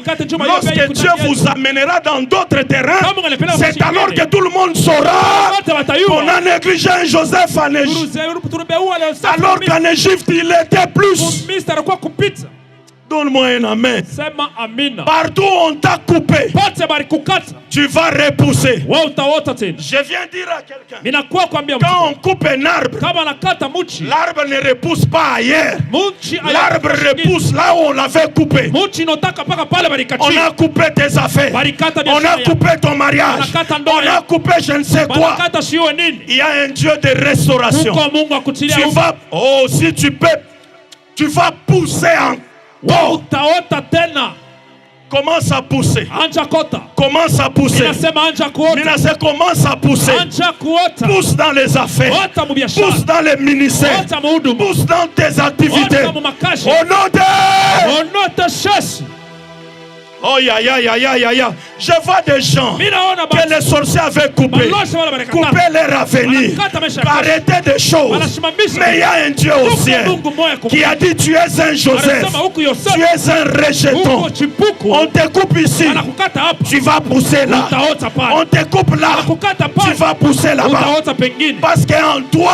B: Lorsque Dieu vous amènera dans d'autres terrains, c'est alors que tout le monde saura qu'on a négligé un Joseph en Égypte. Alors qu'en Égypte, il était plus.
A: Misri alikuwa kupita.
B: Donne-moi un amen.
A: Sema amina.
B: Partout où on t'a coupé,
A: Pote balikukata.
B: tu vas repousser.
A: Wewe utaota tena.
B: Je viens dire à quelqu'un,
A: Ninakuwa kwambia mtu.
B: quand on coupe un arbre,
A: Kama nakata mchi.
B: l'arbre ne repousse pas ailleurs.
A: Mchi
B: L'arbre repousse là où on l'avait coupé.
A: Mchi inotaka paka pale
B: On
A: balikati.
B: a coupé tes affaires.
A: Balikata
B: On a
A: biashara.
B: coupé ton mariage.
A: Wanakata ndoa
B: On a
A: yako.
B: coupé je ne sais quoi.
A: Balikata shiwe nini?
B: Il y a un Dieu de restauration.
A: Kuko Mungu akutilia
B: Tu
A: upya.
B: vas, oh, si tu peux, tu vas pousser
A: Wewe
B: encore.
A: utaota tena.
B: Commence à pousser.
C: anja kota.
B: Commence à pousser.
C: Ninasema anja kuota.
B: Minase commence à pousser.
C: Anja kuota.
B: Pousse dans les affaires.
C: Ota mu biashara.
B: Pousse dans les ministères.
C: Ota mu huduma.
B: Pousse dans tes activités.
C: Ota mu makazi.
B: Au nom de...
C: Onota Yesu.
B: Oh ya ya ya ya ya ya. Je vois des gens
C: Minaona
B: que les sorciers avaient coupé. Coupé leur avenir. Arrêtez des choses. Mais il y a un Dieu au ciel qui a dit tu es un Joseph. Tu es un rejeton. On te coupe ici. Tu vas pousser là. On te coupe là. Tu vas pousser là-bas. Parce qu'en toi,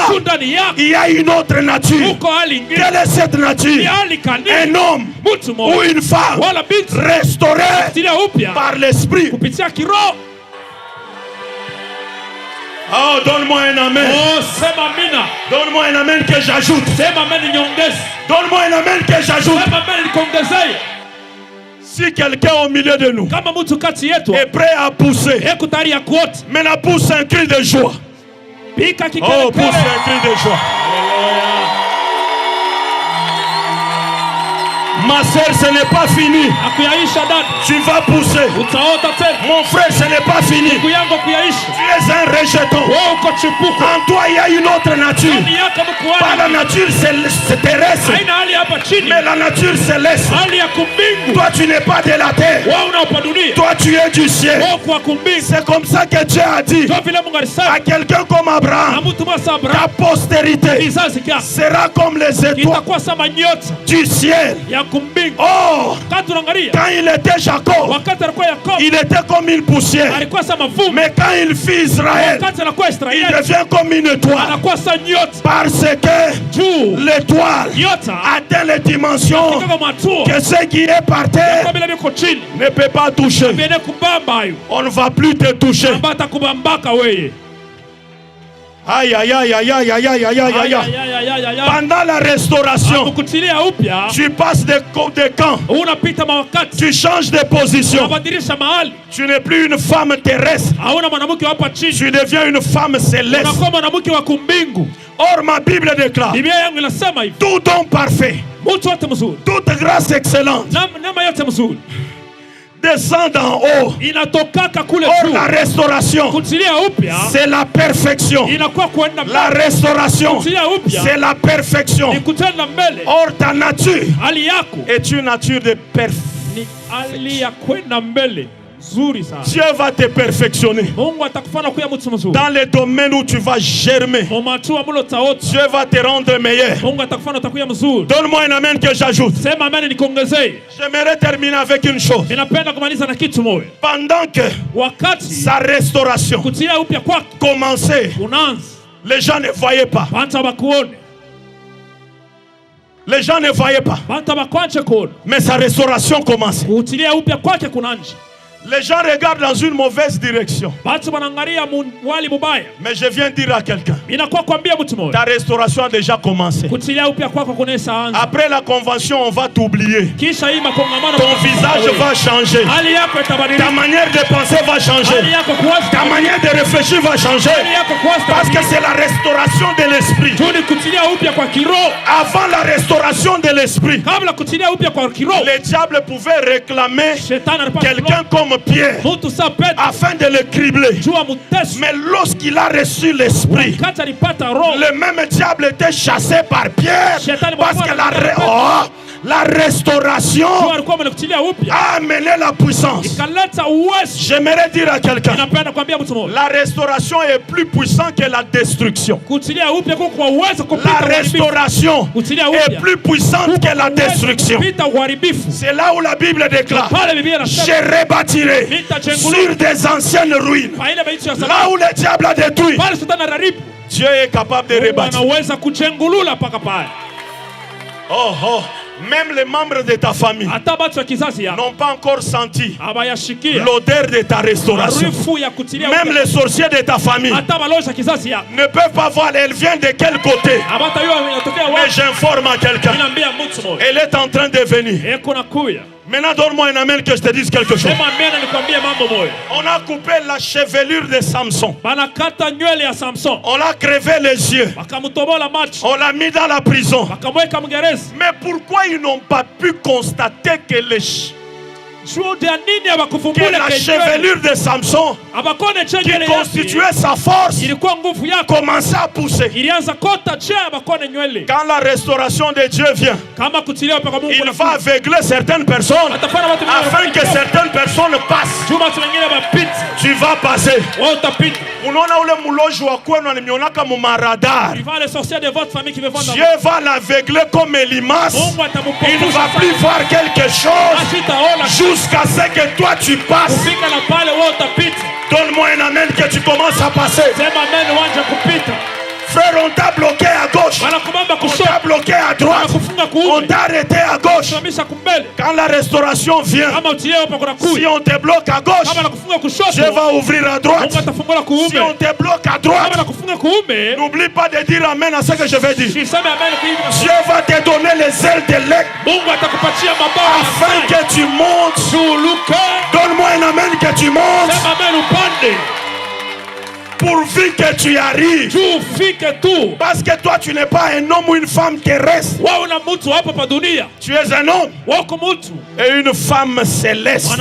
B: il y a une autre nature. Quelle est cette nature? Un homme ou une femme restauré par l'esprit. Oh, donne-moi un amen.
C: Oh, sema mina.
B: Donne-moi un amen que j'ajoute.
C: Sema amen nyongeze.
B: Donne-moi un amen que j'ajoute.
C: Sema amen nikongezee.
B: Si quelqu'un au milieu de nous
C: Kama mtu kati yetu
B: est prêt à pousser,
C: eko tayari ya kuota.
B: maintenant pousse un cri de joie.
C: Pika kikelele.
B: Oh, pousse un cri de joie. Ma soeur, ce n'est pas fini.
C: Akuyaisha dada.
B: Tu vas pousser.
C: Utaota tena.
B: Mon frère, ce n'est pas fini.
C: Ndugu yangu
B: Tu
C: kuyaisha.
B: es un rejeton.
C: Wewe uko chipuko.
B: En toi, il y a une autre nature.
C: Ndani yako
B: Pas la
C: mkuani.
B: nature terrestre,
C: Haina hali hapa chini.
B: mais la nature céleste.
C: Hali ya kumbingu.
B: Toi, tu n'es pas de la terre.
C: Wewe unaopa dunia.
B: Toi, tu es du ciel.
C: Wewe kwa kumbingu.
B: C'est comme ça que Dieu a dit
C: Ndio vile Mungu alisema.
B: à quelqu'un comme
C: Na
B: Abraham,
C: mtu mwasa Abraham.
B: ta postérité
C: Kizazi kyako.
B: sera comme les étoiles
C: Itakuwa sama nyota
B: du ciel.
C: ya kumbingu.
B: Oh,
C: Wakati tunaangalia.
B: quand il était Jacob,
C: Wakati alikuwa Yakobo.
B: il était comme une poussière.
C: Alikuwa sama vumbi.
B: Mais quand il fit Israël,
C: Wakati anakuwa
B: il
C: Israeli.
B: devient comme une étoile.
C: Anakuwa sa nyota.
B: Parce que
C: Juu.
B: l'étoile
C: Nyota.
B: atteint les dimensions
C: Kama matua.
B: que ce qui est par terre
C: Kwa bila biko chini.
B: ne peut pas toucher.
C: Bene kubamba hayo.
B: On ne va plus te toucher.
C: Ambata kubambaka weye.
B: Aïe, aïe, aïe, aïe, aïe, aïe, aïe, aïe, aïe, aïe. Pendant la restauration,
C: Kutilia upya.
B: tu passes des camps.
C: Unapita mawakati.
B: Tu changes de position.
C: Unabadilisha mahali.
B: Tu n'es plus une femme terrestre.
C: Hauna mwanamke hapa chini.
B: Tu deviens une femme céleste.
C: Unakuwa mwanamke wa kumbingu.
B: Or, ma Bible déclare,
C: Biblia yangu inasema hivi.
B: tout don parfait,
C: Mtu wote mzuri.
B: toute grâce excellente,
C: Neema yote mzuri.
B: descend d'en haut.
C: Inatokaka kule
B: Or,
C: juu.
B: la restauration,
C: Kutilia upya.
B: c'est la perfection.
C: Inakuwa kuenda
B: La
C: mbele.
B: restauration,
C: Kutilia upya.
B: c'est la perfection.
C: Ni kutenda mbele.
B: Or, ta nature
C: Hali yako
B: est une nature de perfection.
C: ni hali ya kwenda mbele. Zuri sana.
B: Dieu va te perfectionner
C: Mungu atakufanya kuwa mtu mzuri.
B: dans les domaines où tu vas germer.
C: Mumatua mulo taota.
B: Dieu va te rendre meilleur.
C: Mungu atakufanya utakuwa mzuri.
B: Donne-moi un amen que j'ajoute.
C: Sema amen nikongezee.
B: J'aimerais terminer avec une chose.
C: Ninapenda kumaliza na kitu moja.
B: Pendant que
C: Wakati
B: sa restauration
C: kutilia upya kwake
B: commençait,
C: unaanza.
B: les gens ne voyaient pas.
C: Banta bakuone.
B: Les gens ne voyaient pas.
C: Banta bakwanche kuone.
B: Mais sa restauration commençait.
C: Kutilia upya kwake kunanje.
B: Les gens regardent dans une mauvaise direction.
C: Batu wanaangalia wali mubaya.
B: Mais je viens dire à quelqu'un,
C: Inakuwa kwambia mtu mmoja.
B: ta restauration a déjà commencé.
C: Kutilia upya kwako kunaweza anza.
B: Après la convention, on va t'oublier.
C: Kisha hii makongamano.
B: Ton visage va changer.
C: Hali yako itabadilika.
B: Ta manière de penser va
C: Hali
B: changer.
C: yako kuwaza.
B: Ta manière de réfléchir va changer.
C: Hali yako kuwaza.
B: Parce que c'est la restauration de l'esprit.
C: Tuni kutilia upya kwa kiroho.
B: Avant la restauration de l'esprit,
C: Kabla kutilia upya kwa kiroho.
B: le diable pouvait réclamer
C: Shetani alipata
B: quelqu'un comme Pierre
C: mtu sa Petro.
B: afin de le cribler.
C: Jua mutesi.
B: Mais lorsqu'il a reçu l'esprit,
C: Wakati alipata roho.
B: le même diable était chassé par Pierre.
C: Shetani
B: Parce que la
C: Jua
B: restauration
C: alikuwa mnakutilia upya.
B: a amené la puissance.
C: Ikaleta uwezo.
B: J'aimerais dire à quelqu'un,
C: Ninapenda kuambia mtu mmoja.
B: la restauration est plus puissante que la destruction.
C: Kutilia upya kwa uwezo kupita
B: La
C: uharibifu.
B: restauration
C: Kutilia
B: est
C: upya.
B: plus puissante que la destruction.
C: Kupita uharibifu.
B: C'est là où la Bible déclare,
C: Pale Biblia inasema.
B: je rebâtirai sur des anciennes ruines.
C: Faida baitu ya
B: Là
C: zamani.
B: où le diable a détruit,
C: Pale Shetani anaharibu.
B: Dieu est capable de rebâtir.
C: Anaweza kuchengulula paka pale.
B: Oh, oh. Même les membres de ta famille
C: Hata batu ya kizazi yako.
B: n'ont pas encore senti
C: Abayashikia.
B: l'odeur de ta restauration.
C: Harufu ya kutilia
B: Même
C: upya.
B: les sorciers de ta famille
C: Hata baloja kizazi yako.
B: ne peuvent pas voir elle vient de quel côté.
C: Abata hiyo inatokea
B: Mais
C: wapi?
B: j'informe à quelqu'un,
C: Inaambia mtu mmoja.
B: elle est en train de venir.
C: Eko nakuya.
B: Maintenant, donne-moi un amen que je te dise quelque chose.
C: Sema amena nikwambie mambo moja.
B: On a coupé la chevelure de Samson.
C: Banakata nywele ya Samson.
B: On l'a crevé les yeux.
C: Bakamtobola macho.
B: On l'a mis dans la prison.
C: Bakamweka mgereza.
B: Mais pourquoi ils n'ont pas pu constater que que la chevelure de Samson, qui constituait sa force, commençait à pousser. Quand la restauration de Dieu vient, il va aveugler certaines personnes afin que certaines personnes passent. Tu vas passer.
C: Tu vas les sorciers de votre famille qui veulent vendre.
B: Dieu va l'aveugler comme Elimas. Il ne va plus voir quelque chose jusqu'à ce que toi tu passes. Donne-moi un amen que tu commences à passer. Frère, on t'a bloqué à gauche, on t'a bloqué à droite, on t'a arrêté à gauche. Quand la restauration vient, si on te bloque à gauche, Dieu va ouvrir à droite. Si on te bloque à droite, n'oublie pas de dire amen à ce que je vais dire. Dieu va te donner les ailes de l'aigle afin que tu montes. Donne-moi un amen que tu montes. Pourvu que tu arrives. Parce que toi tu n'es pas un homme ou une femme terrestre. Tu es un homme et une femme céleste.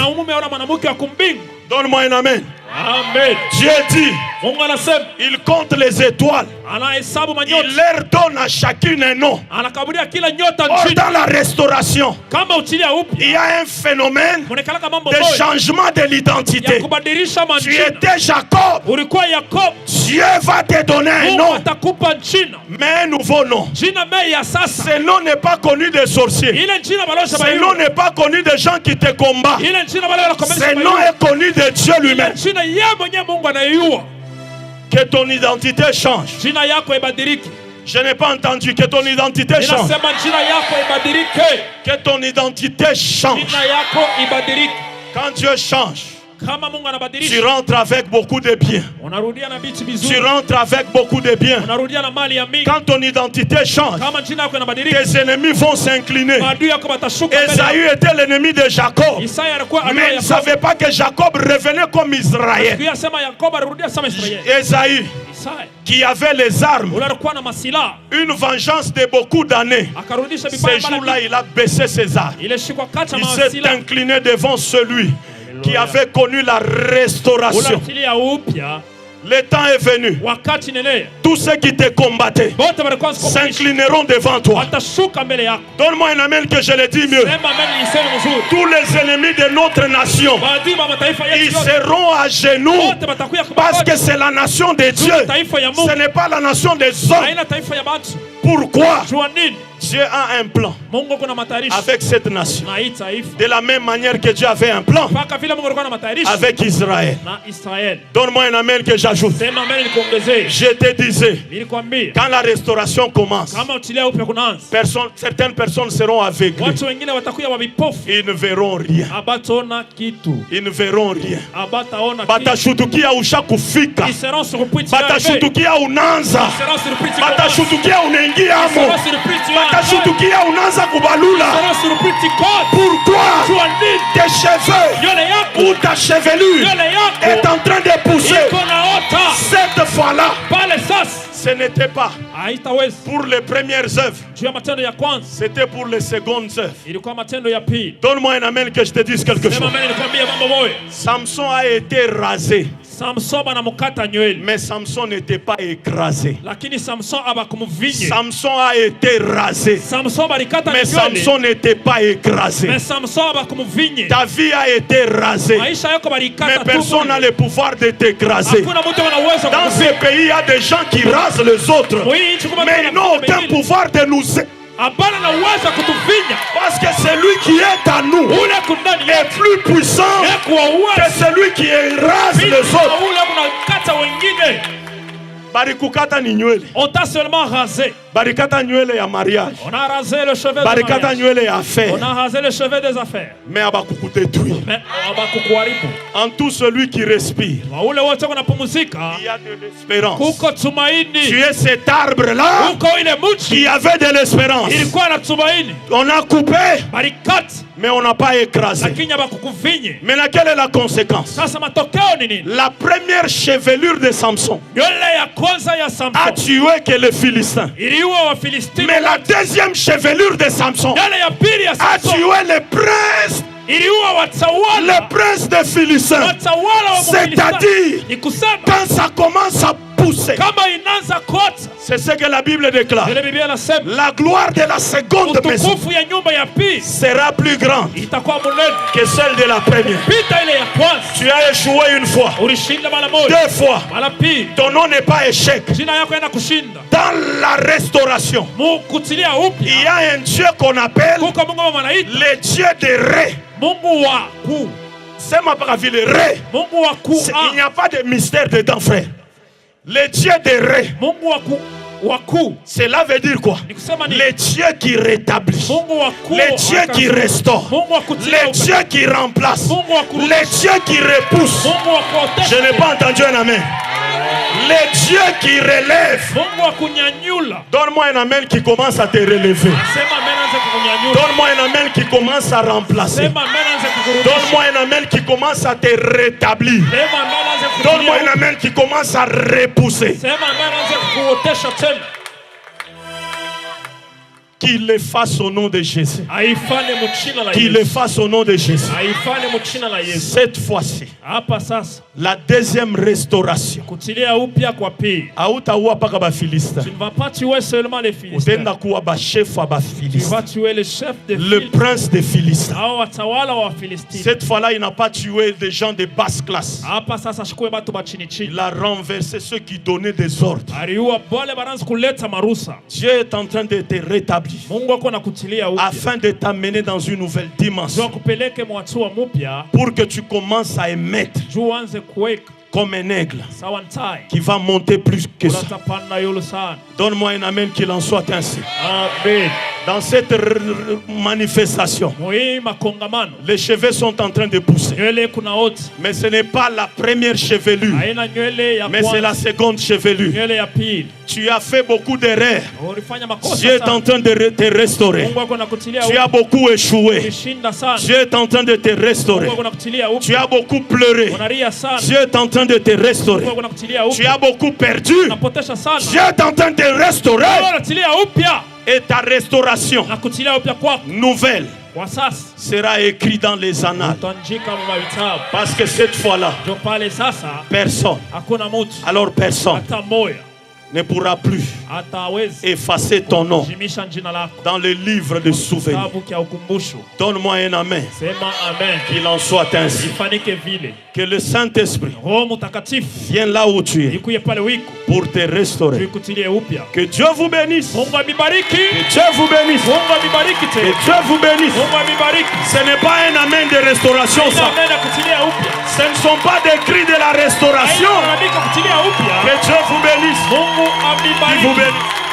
B: Donne-moi un amen.
C: Amen.
B: Dieu dit, il compte les étoiles. Il leur donne à chacune un nom. Or, dans la restauration, il y a un phénomène de changement de l'identité. Tu étais Jacob. Dieu va te donner un nom, mais un nouveau nom. Ce nom n'est pas connu des sorciers. Ce nom n'est pas connu des gens qui te combattent. Ce nom est connu de Dieu lui-même. Que ton identité change. Je n'ai pas entendu que ton identité change. Que ton identité change. Quand Dieu change, tu rentres avec beaucoup de biens. Tu rentres avec beaucoup de biens. Quand ton identité change, tes ennemis vont s'incliner. Ésaü était l'ennemi de Jacob, mais il ne savait pas que Jacob revenait comme Israël. Ésaü, qui avait les armes, une vengeance de beaucoup d'années, ce jour-là il a baissé ses armes. Il s'est incliné devant celui qui avait connu la restauration. Le temps est venu. Tous ceux qui te combattaient s'inclineront devant toi. Donne-moi un amen que je le dis mieux. Tous les ennemis de notre nation, ils seront à genoux parce que c'est la nation de Dieu. Ce n'est pas la nation des hommes. Pourquoi? Dieu a un plan avec cette nation. De la même manière que Dieu avait un plan avec Israël. Donne-moi un amen que j'ajoute. Je te disais, quand la restauration commence, certaines personnes seront aveuglées. Ils ne verront rien. Ils ne verront rien. Batashutukia ushakufika. Batashutukia unanza. Batashutukia unengiamo. Batashutukia unanza kubalula. Pourquoi tes cheveux ou ta chevelure est en train de pousser? Cette fois-là, ce n'était pas pour les premières œuvres, c'était pour les secondes œuvres. Donne-moi un amen que je te dise quelque chose. Samson a été rasé, mais Samson n'était pas écrasé. Samson a été rasé, mais Samson n'était pas écrasé. Ta vie a été rasée, mais personne n'a le pouvoir de t'écraser. Dans ce pays, il y a des gens qui rasent les autres, mais ils n'ont aucun pouvoir de nous. Parce que celui qui est à nous est plus puissant que celui qui rase les autres. Barikukata ni nywele.
C: On t'a seulement rasé.
B: Barikata nywele ya mariage.
C: On a rasé le cheveu
B: Barikata
C: de mariage.
B: nywele ya affaire.
C: On a rasé le cheveu des affaires.
B: Mais abakukutetui.
C: Mais abakukuharibu.
B: En tout celui qui respire,
C: Waule wote wanapumzika.
B: il y a de l'espérance.
C: Kuko tumaini.
B: Tu es cet arbre-là
C: Kuko ile mti.
B: qui avait de l'espérance.
C: Ilikuwa na tumaini.
B: On a coupé,
C: Barikati.
B: mais on n'a pas écrasé.
C: Lakini abakukuvinye.
B: Maintenant, quelle est la conséquence?
C: Sasa matokeo ni nini?
B: La première chevelure de Samson
C: Yule ya kwanza ya Samson
B: a tué que les Philistins.
C: iliua Wafilistini.
B: Mais la deuxième chevelure de Samson
C: Yule ya pili ya
B: a
C: Samson
B: tué les princes
C: iliua watawala,
B: le prince des Philistins.
C: watawala wa
B: C'est-à-dire,
C: Ni kusema
B: quand ça commence à pousser,
C: kama inaanza kota,
B: c'est ce que la Bible déclare.
C: ile Biblia inasema
B: La gloire de la seconde maison
C: utukufu ya nyumba ya pili
B: sera plus grande
C: itakuwa munene
B: que celle de la première.
C: pita ile ya kwanza.
B: Tu as échoué une fois,
C: Ulishinda mara moja,
B: deux fois.
C: mara pili,
B: Ton nom n'est pas échec.
C: jina yako yana kushinda.
B: Dans la restauration,
C: Kutilia
B: il y
C: upya
B: a un Dieu qu'on appelle
C: kuko Mungu wa manaita
B: le Dieu de Ré.
C: Mungu wa kuu,
B: C'est ma parole, Ré.
C: Mungu wa kuu,
B: Il n'y a pas de mystère dedans, frère. Le Dieu de Ré.
C: Mungu wa kuu.
B: Cela veut dire quoi?
C: Ni kusema ni
B: Le Dieu qui rétablit.
C: Mungu wa kuu,
B: Le Dieu qui restaure.
C: Mungu wa kutilia
B: Le
C: upya,
B: Dieu qui remplace.
C: Mungu wa kurudisha,
B: Le Dieu qui repousse.
C: Mungu wa kuotesha,
B: Je n'ai pas entendu un amen. Le Dieu qui relève.
C: Mungu wa kunyanyula.
B: Donne-moi un amen qui commence à te relever.
C: Sema amen, anza kukunyanyula.
B: Donne-moi un amen qui commence à remplacer.
C: Sema amen, anza kukurudisha.
B: Donne-moi un amen qui commence à te rétablir.
C: Sema amen, anza kukunyanyula.
B: Donne-moi un amen qui commence à repousser.
C: Sema amen, anza kukuotesha tena.
B: Qu'il le fasse au nom de Jésus.
C: Aifanye mchina la
B: Qu'il le
C: Yesu.
B: fasse au nom de Jésus.
C: Aifanye mchina la Yesu.
B: Cette fois-ci,
C: Hapa sasa
B: la deuxième restauration.
C: kutilia upya kwa pili.
B: Hautaua paka ba Philistins.
C: Tu ne vas pas tuer seulement les Philistins.
B: Utenda kuwa ba chef wa ba
C: Tu vas
B: Philistins.
C: tuer le chef des
B: Le
C: Philistins.
B: prince des Philistins.
C: Hao watawala wa Filistini.
B: Cette fois-là, il n'a pas tué des gens de basse classe.
C: Hapa sasa shikue batu ba chini chini.
B: Il a renversé ceux qui donnaient des ordres.
C: Aliua wale baranzi kuleta marusa.
B: Dieu est en train de te rétablir
C: Mungu ako na kutilia upya.
B: afin de t'amener dans une nouvelle
C: Jua
B: dimension
C: kupeleke mwatua mupya.
B: pour que tu commences à émettre
C: Jua anze kuweka
B: comme un aigle
C: sawa ntai.
B: qui va monter plus que ça.
C: Unatapanda yulu sana.
B: Donne-moi un amen qu'il en soit ainsi.
C: Amen.
B: Dans cette manifestation,
C: Muhii makongamano.
B: les cheveux sont en train de pousser.
C: Nywele kuna oti.
B: Mais ce n'est pas la première chevelure,
C: Haina nywele ya
B: mais c'est la
C: kwanza.
B: seconde chevelure.
C: Nywele ya pili.
B: Tu as fait beaucoup d'erreurs.
C: Ulifanya makosa
B: Dieu est en
C: sana.
B: train de te restaurer.
C: Mungu ako na kutilia
B: Tu
C: upya.
B: as beaucoup échoué.
C: Ulishinda sana.
B: Dieu est en train de te restaurer.
C: Mungu ako na kutilia
B: Tu
C: upya.
B: as beaucoup pleuré.
C: Unalia sana.
B: Dieu est en train de te restaurer.
C: Mungu ako na kutilia
B: Tu
C: upya.
B: as beaucoup perdu.
C: Unapotesha sana.
B: Dieu est en train de te restaurer.
C: Mungu anatilia upya.
B: Et ta restauration
C: Na kutilia upya kwako
B: nouvelle
C: kwa sasa
B: sera écrite dans les annales.
C: utaandika mu vitabu.
B: Parce que cette fois-là,
C: Ndio pale sasa
B: personne,
C: hakuna mtu
B: alors personne
C: hata moya
B: ne pourra plus
C: hatawezi
B: effacer ton nom
C: kujimisha jina lako
B: dans le livre de souvenirs.
C: kitabu cha ukumbusho.
B: Donne-moi un amen.
C: Sema amen.
B: Qu'il en soit ainsi.
C: Ifanike vile.
B: Que le Saint-Esprit
C: Roho Mtakatifu
B: vienne là où tu es
C: ikuye pale wiko
B: pour te restaurer.
C: tuikutilie upya.
B: Que Dieu vous bénisse.
C: Mungu abibariki.
B: Que Dieu vous bénisse.
C: Mungu abibariki
B: Que
C: tena.
B: Dieu vous bénisse.
C: Mungu abibariki.
B: Ce n'est pas un amen de restauration,
C: Ina
B: ça.
C: amen ya kutilia upya.
B: Ce ne sont pas des cris de la restauration.
C: Haina malalamiko kutilia upya.
B: Que Dieu vous bénisse.
C: Mungu
B: Il
C: abibariki.
B: vous bénisse.